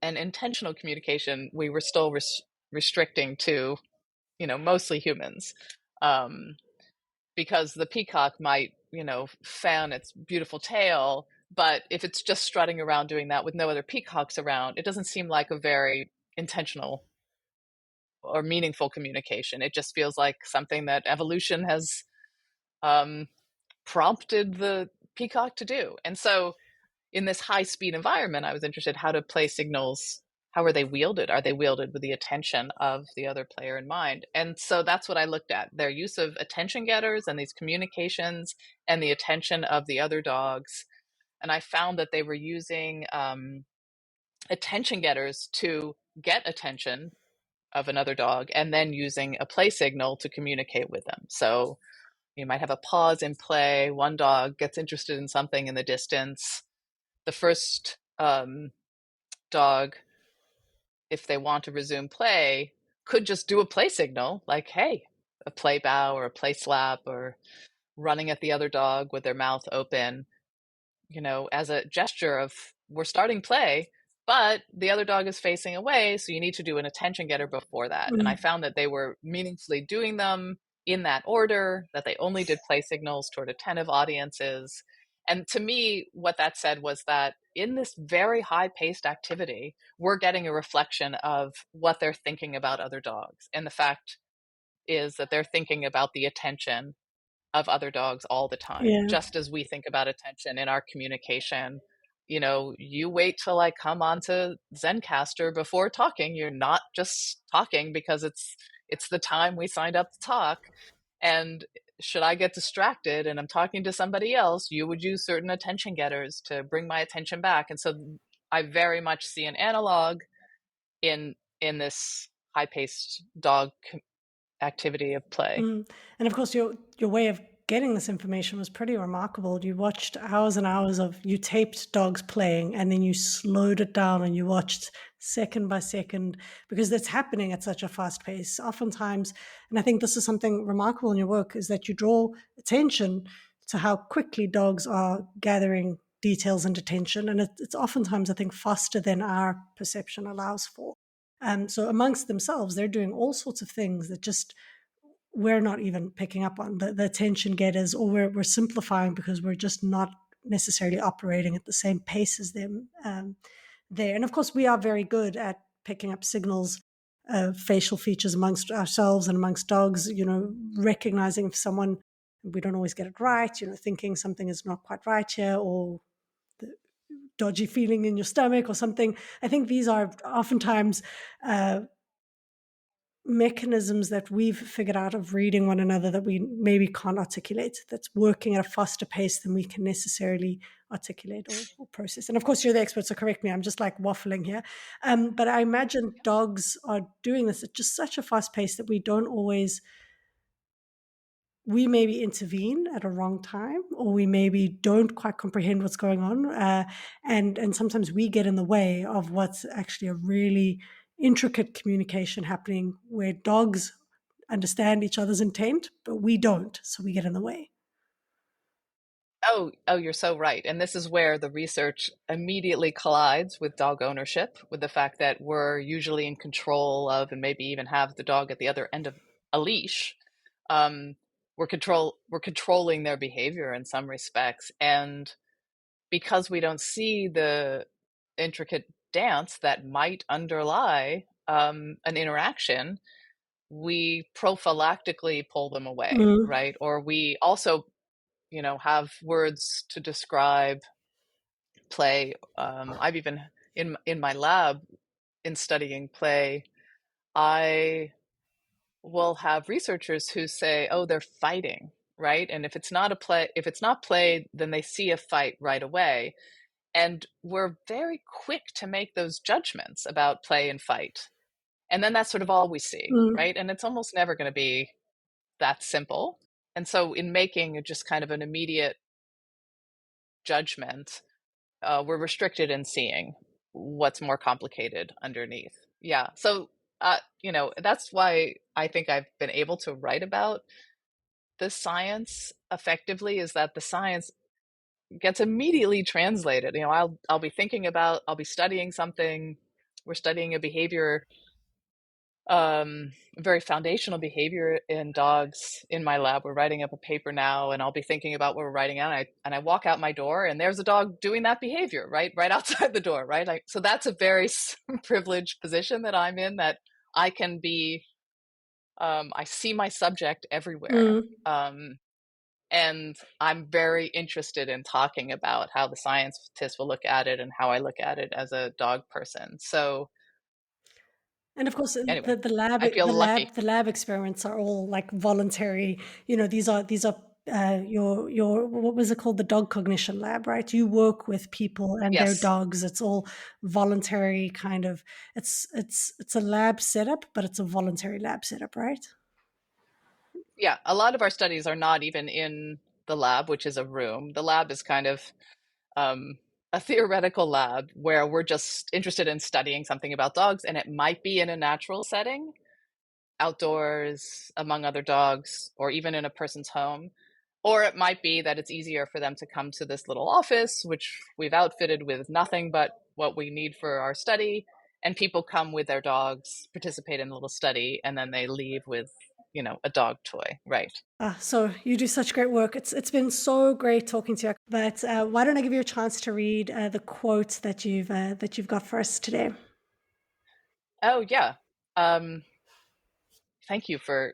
intentional communication, we were still restricting to, mostly humans, because the peacock might, fan its beautiful tail, but if it's just strutting around doing that with no other peacocks around, it doesn't seem like a very intentional or meaningful communication. It just feels like something that evolution has prompted the peacock to do. And so in this high speed environment, I was interested how to play signals. How are they wielded? Are they wielded with the attention of the other player in mind? And so that's what I looked at, their use of attention getters and these communications and the attention of the other dogs. And I found that they were using attention getters to get attention of another dog and then using a play signal to communicate with them. So you might have a pause in play. One dog gets interested in something in the distance. The first dog, if they want to resume play, could just do a play signal like, hey, a play bow or a play slap, or running at the other dog with their mouth open, as a gesture of, we're starting play, but the other dog is facing away, so you need to do an attention getter before that. And I found that they were meaningfully doing them in that order, that they only did play signals toward attentive audiences. And to me, what that said was that in this very high-paced activity, we're getting a reflection of what they're thinking about other dogs. And the fact is that they're thinking about the attention of other dogs all the time, just as we think about attention in our communication. You wait till I come onto Zencaster before talking. You're not just talking because it's the time we signed up to talk. And should I get distracted and I'm talking to somebody else, you would use certain attention getters to bring my attention back. And so I very much see an analog in this high-paced dog activity of play. And of course, your way of getting this information was pretty remarkable. You watched hours and hours you taped dogs playing, and then you slowed it down and you watched second by second, because that's happening at such a fast pace oftentimes. And I think this is something remarkable in your work, is that you draw attention to how quickly dogs are gathering details and attention. And it's oftentimes, I think, faster than our perception allows for. So amongst themselves, they're doing all sorts of things that just we're not even picking up on, the attention getters, or we're simplifying because we're just not necessarily operating at the same pace as them. there. And of course, we are very good at picking up signals, facial features amongst ourselves and amongst dogs, recognizing if someone, we don't always get it right, thinking something is not quite right here, or the dodgy feeling in your stomach or something. I think these are oftentimes mechanisms that we've figured out of reading one another that we maybe can't articulate, that's working at a faster pace than we can necessarily articulate or process. And of course, you're the expert, so correct me, I'm just like waffling here. But I imagine dogs are doing this at just such a fast pace that we maybe intervene at a wrong time, or we maybe don't quite comprehend what's going on. And sometimes we get in the way of what's actually a really intricate communication happening, where dogs understand each other's intent, but we don't. So we get in the way. Oh, you're so right. And this is where the research immediately collides with dog ownership, with the fact that we're usually in control of, and maybe even have the dog at the other end of a leash. We're controlling their behavior in some respects. And because we don't see the intricate dance that might underlie an interaction, we prophylactically pull them away, right? Or we also have words to describe play. I've even in my lab, in studying play, I will have researchers who say, "Oh, they're fighting," right? And if it's not play, then they see a fight right away. And we're very quick to make those judgments about play and fight. And then that's sort of all we see, right? And it's almost never going to be that simple. And so in making just kind of an immediate judgment, we're restricted in seeing what's more complicated underneath. Yeah. So, that's why I think I've been able to write about the science effectively, is that the science gets immediately translated. I'll be studying something. We're studying a behavior, very foundational behavior in dogs in my lab. We're writing up a paper now, and I'll be thinking about what we're writing out. And I walk out my door, and there's a dog doing that behavior right outside the door, right? So that's a very privileged position that I'm in, that I can be. I see my subject everywhere, and I'm very interested in talking about how the scientists will look at it and how I look at it as a dog person. So. And of course, Anyway, the lab I feel lucky. the lab experiments are all like voluntary. These are your what was it called, the dog cognition lab, right? You work with people and their Yes. dogs. It's all voluntary, kind of. It's a lab setup, but it's a voluntary lab setup, right? Yeah, a lot of our studies are not even in the lab, which is a room. The lab is kind of a theoretical lab where we're just interested in studying something about dogs, and it might be in a natural setting, outdoors, among other dogs, or even in a person's home. Or it might be that it's easier for them to come to this little office, which we've outfitted with nothing but what we need for our study. And people come with their dogs, participate in the little study, and then they leave with, a dog toy, right? So you do such great work. It's been so great talking to you. But why don't I give you a chance to read the quote that you've got for us today? Oh yeah. Thank you for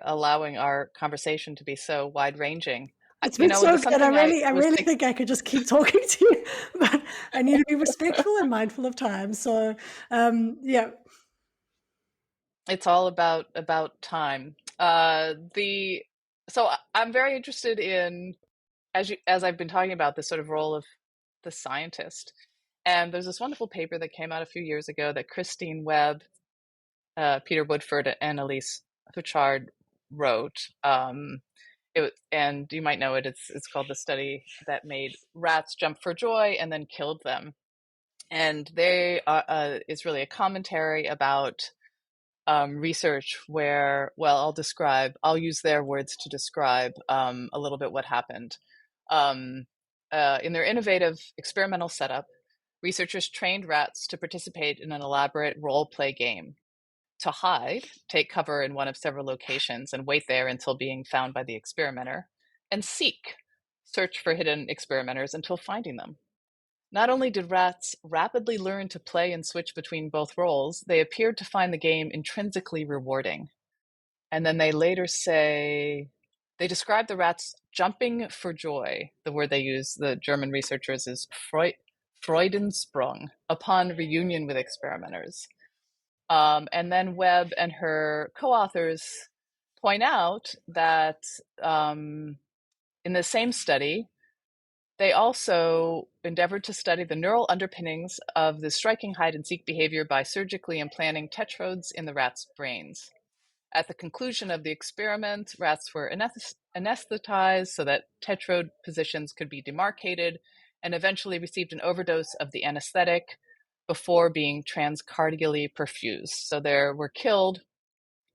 allowing our conversation to be so wide ranging. It's been so good. I really Think think I could just keep talking to you, but I need to be respectful and mindful of time. So, yeah. It's all about time. So I'm very interested in, as I've been talking about, this sort of role of the scientist. And there's this wonderful paper that came out a few years ago that Christine Webb, Peter Woodford, and Elise Huchard wrote. And you might know it. It's called "The Study That Made Rats Jump for Joy and Then Killed Them," and it's really a commentary about research where, well, I'll use their words to describe a little bit what happened. In their innovative experimental setup, researchers trained rats to participate in an elaborate role play game. To hide, take cover in one of several locations and wait there until being found by the experimenter, and search for hidden experimenters until finding them. Not only did rats rapidly learn to play and switch between both roles, they appeared to find the game intrinsically rewarding. And then they later say, they describe the rats jumping for joy. The word they use, the German researchers, is Freudensprung, upon reunion with experimenters. And then Webb and her co-authors point out that in the same study, they also endeavored to study the neural underpinnings of the striking hide-and-seek behavior by surgically implanting tetrodes in the rats' brains. At the conclusion of the experiment, rats were anesthetized so that tetrode positions could be demarcated and eventually received an overdose of the anesthetic before being transcardially perfused. So they were killed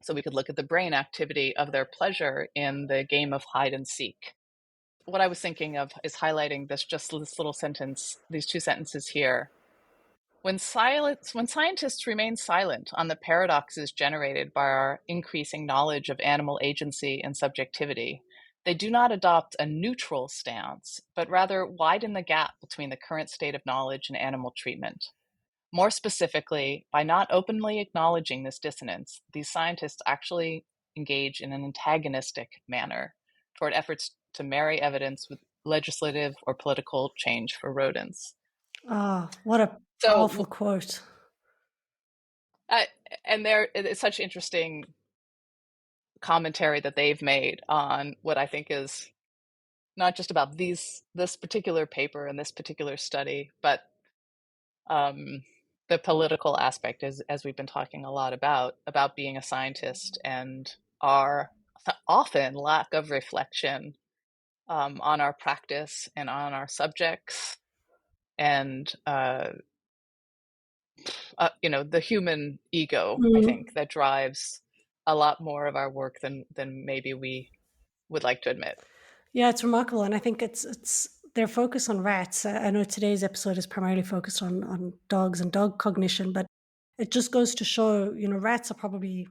so we could look at the brain activity of their pleasure in the game of hide and seek. What I was thinking of is highlighting this little sentence, these two sentences here. When scientists remain silent on the paradoxes generated by our increasing knowledge of animal agency and subjectivity, they do not adopt a neutral stance, but rather widen the gap between the current state of knowledge and animal treatment. More specifically, by not openly acknowledging this dissonance, these scientists actually engage in an antagonistic manner toward efforts to marry evidence with legislative or political change for rodents. Ah, what a So, powerful quote. and it's such interesting commentary that they've made on what I think is not just about this particular paper and this particular study, but the political aspect, as we've been talking a lot about being a scientist and our often lack of reflection on our practice and on our subjects, and the human ego, I think, that drives a lot more of our work than maybe we would like to admit. Yeah, it's remarkable, and I think it's their focus on rats. I know today's episode is primarily focused on dogs and dog cognition, but it just goes to show, rats are probably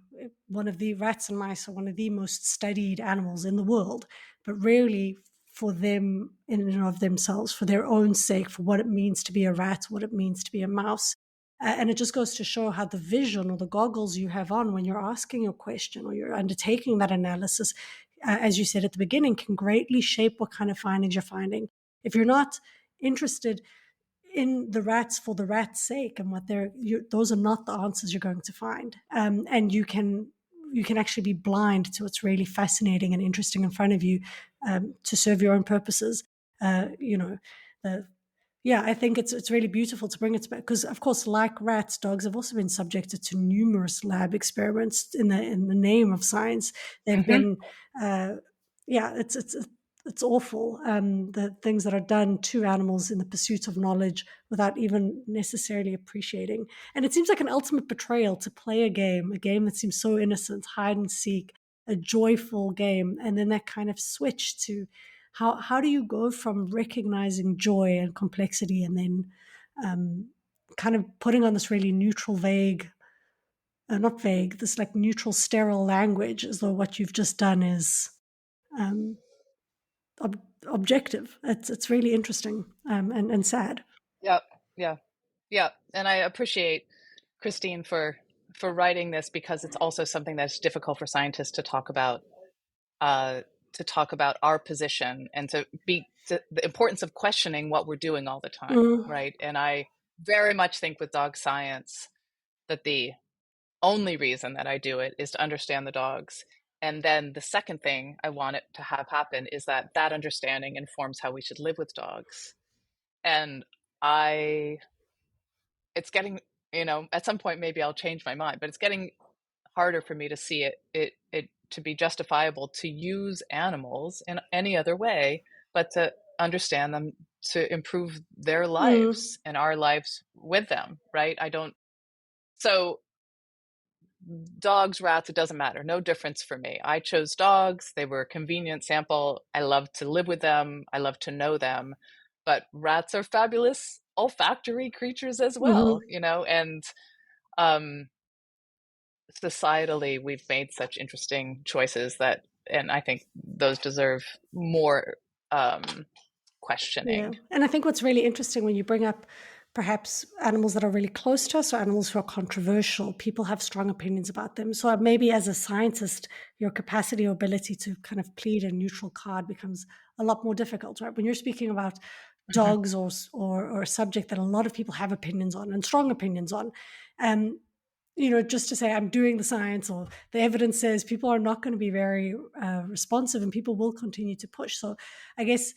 rats and mice are one of the most studied animals in the world, but rarely for them in and of themselves, for their own sake, for what it means to be a rat, what it means to be a mouse. And it just goes to show how the vision or the goggles you have on when you're asking a question or you're undertaking that analysis, as you said at the beginning, can greatly shape what kind of findings you're finding. If you're not interested in the rats for the rats' sake and those are not the answers you're going to find. And you can actually be blind to what's really fascinating and interesting in front of you to serve your own purposes. I think it's really beautiful to bring it back because, of course, like rats, dogs have also been subjected to numerous lab experiments in the name of science. They've been, it's awful. The things that are done to animals in the pursuit of knowledge without even necessarily appreciating. And it seems like an ultimate betrayal to play a game that seems so innocent, hide and seek, a joyful game, and then that kind of switch to how do you go from recognizing joy and complexity and then kind of putting on this really neutral, this like neutral, sterile language as though what you've just done is objective. It's really interesting and sad. Yeah. And I appreciate Christine for writing this because it's also something that's difficult for scientists to talk about. Our position and to the importance of questioning what we're doing all the time, right? And I very much think with dog science that the only reason that I do it is to understand the dogs. And then the second thing I want it to have happen is that understanding informs how we should live with dogs. And it's getting, at some point maybe I'll change my mind, but it's getting harder for me to see it to be justifiable to use animals in any other way, but to understand them to improve their lives and our lives with them, right? So dogs, rats, it doesn't matter. No difference for me. I chose dogs. They were a convenient sample. I love to live with them. I love to know them. But rats are fabulous olfactory creatures as well, and societally, we've made such interesting choices and I think those deserve more questioning. And I think what's really interesting when you bring up perhaps animals that are really close to us or animals who are controversial, people have strong opinions about them. So maybe as a scientist, your capacity or ability to kind of plead a neutral card becomes a lot more difficult, right? When you're speaking about dogs or a subject that a lot of people have opinions on and strong opinions on, just to say I'm doing the science or the evidence says, people are not going to be very responsive and people will continue to push. So I guess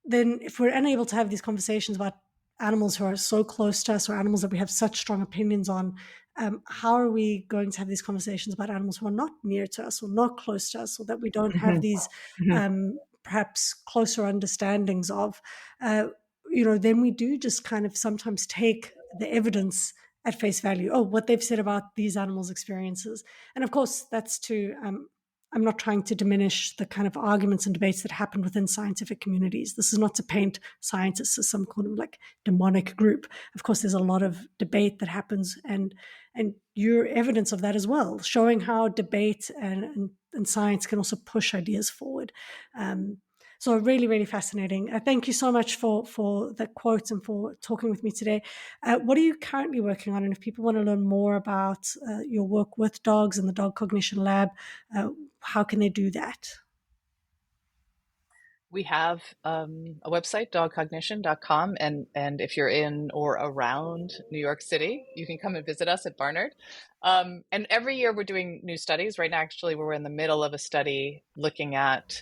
if we're unable to have these conversations about animals who are so close to us or animals that we have such strong opinions on, how are we going to have these conversations about animals who are not near to us or not close to us, or that we don't have these perhaps closer understandings of? Then we do just kind of sometimes take the evidence at face value. Oh, what they've said about these animals' experiences. And of course, that's to I'm not trying to diminish the kind of arguments and debates that happen within scientific communities. This is not to paint scientists as some kind of like demonic group. Of course, there's a lot of debate that happens, and you're evidence of that as well, showing how debate and science can also push ideas forward. So really, really fascinating. Thank you so much for the quotes and for talking with me today. What are you currently working on? And if people want to learn more about your work with dogs and the Dog Cognition Lab, how can they do that? We have a website, dogcognition.com, and if you're in or around New York City, you can come and visit us at Barnard. And every year we're doing new studies. Right now, actually, we're in the middle of a study looking at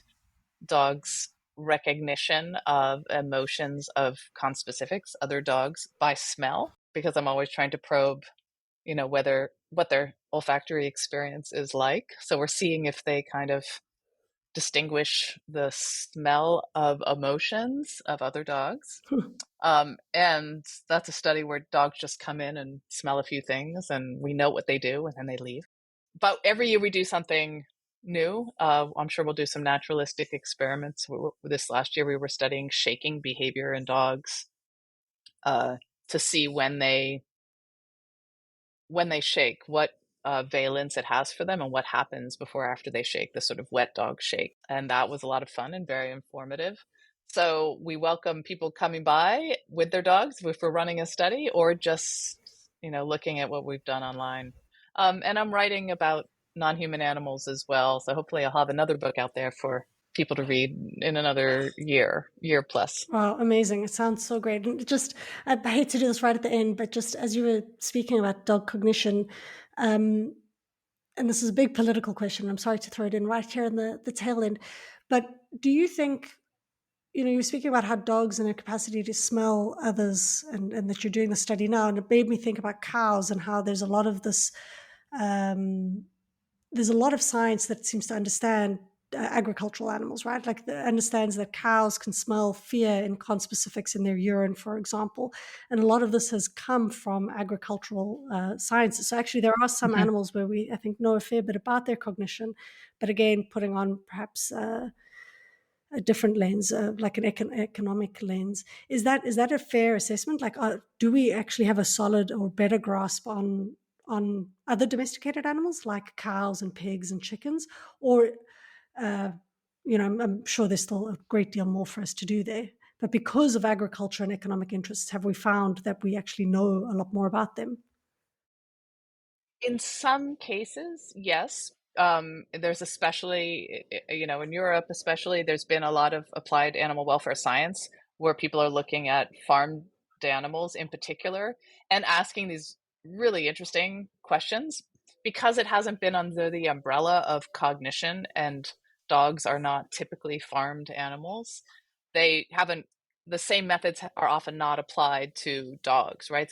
dogs' recognition of emotions of conspecifics, other dogs, by smell, because I'm always trying to probe, what their olfactory experience is like. So we're seeing if they kind of distinguish the smell of emotions of other dogs. And that's a study where dogs just come in and smell a few things and we know what they do and then they leave. But every year we do something new. I'm sure we'll do some naturalistic experiments. This last year we were studying shaking behavior in dogs to see when they shake, what valence it has for them and what happens before or after they shake, the sort of wet dog shake. And that was a lot of fun and very informative. So we welcome people coming by with their dogs if we're running a study, or just, looking at what we've done online. And I'm writing about non-human animals as well. So hopefully I'll have another book out there for people to read in another year plus. Wow, amazing. It sounds so great. And I hate to do this right at the end, but just as you were speaking about dog cognition, and this is a big political question, I'm sorry to throw it in right here in the tail end, but do you think, you were speaking about how dogs and their capacity to smell others and that you're doing the study now, and it made me think about cows and how there's a lot of this, there's a lot of science that seems to understand agricultural animals, right? Like understands that cows can smell fear in conspecifics in their urine, for example. And a lot of this has come from agricultural sciences. So actually there are some animals where we, I think, know a fair bit about their cognition, but again, putting on perhaps a different lens, like an economic lens. Is that a fair assessment? Like, do we actually have a solid or better grasp on other domesticated animals like cows and pigs and chickens? Or, I'm sure there's still a great deal more for us to do there. But because of agriculture and economic interests, have we found that we actually know a lot more about them? In some cases, yes. There's especially, in Europe especially, there's been a lot of applied animal welfare science where people are looking at farmed animals in particular and asking these really interesting questions, because it hasn't been under the umbrella of cognition and dogs are not typically farmed animals. The same methods are often not applied to dogs, right?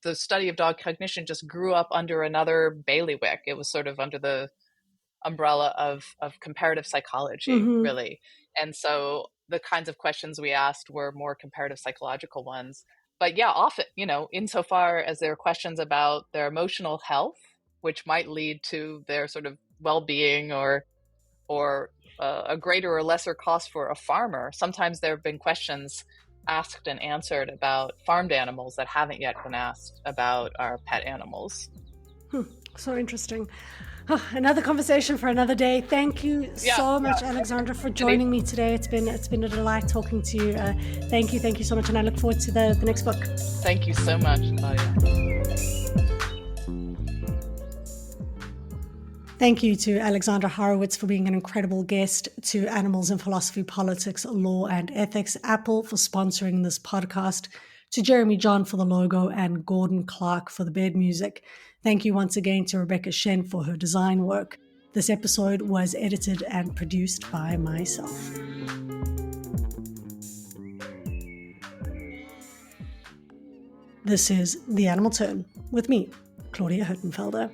The study of dog cognition just grew up under another bailiwick. It was sort of under the umbrella of comparative psychology, really. And so the kinds of questions we asked were more comparative psychological ones. But yeah, often, insofar as there are questions about their emotional health, which might lead to their sort of well-being or a greater or lesser cost for a farmer, sometimes there have been questions asked and answered about farmed animals that haven't yet been asked about our pet animals. So interesting. Another conversation for another day. Thank you so much, Alexandra, for joining me today. It's been a delight talking to you. Thank you so much, and I look forward to the next book. Thank you so much, Claudia. Thank you to Alexandra Horowitz for being an incredible guest, to Animals in Philosophy, Politics, Law and Ethics, Apple for sponsoring this podcast, to Jeremy John for the logo, and Gordon Clark for the bed music. Thank you once again to Rebecca Shen for her design work. This episode was edited and produced by myself. This is The Animal Turn with me, Claudia Hurtenfelder.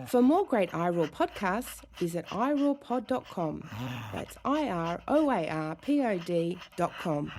For more great iROAR podcasts, visit iROARpod.com. That's iROARpod.com.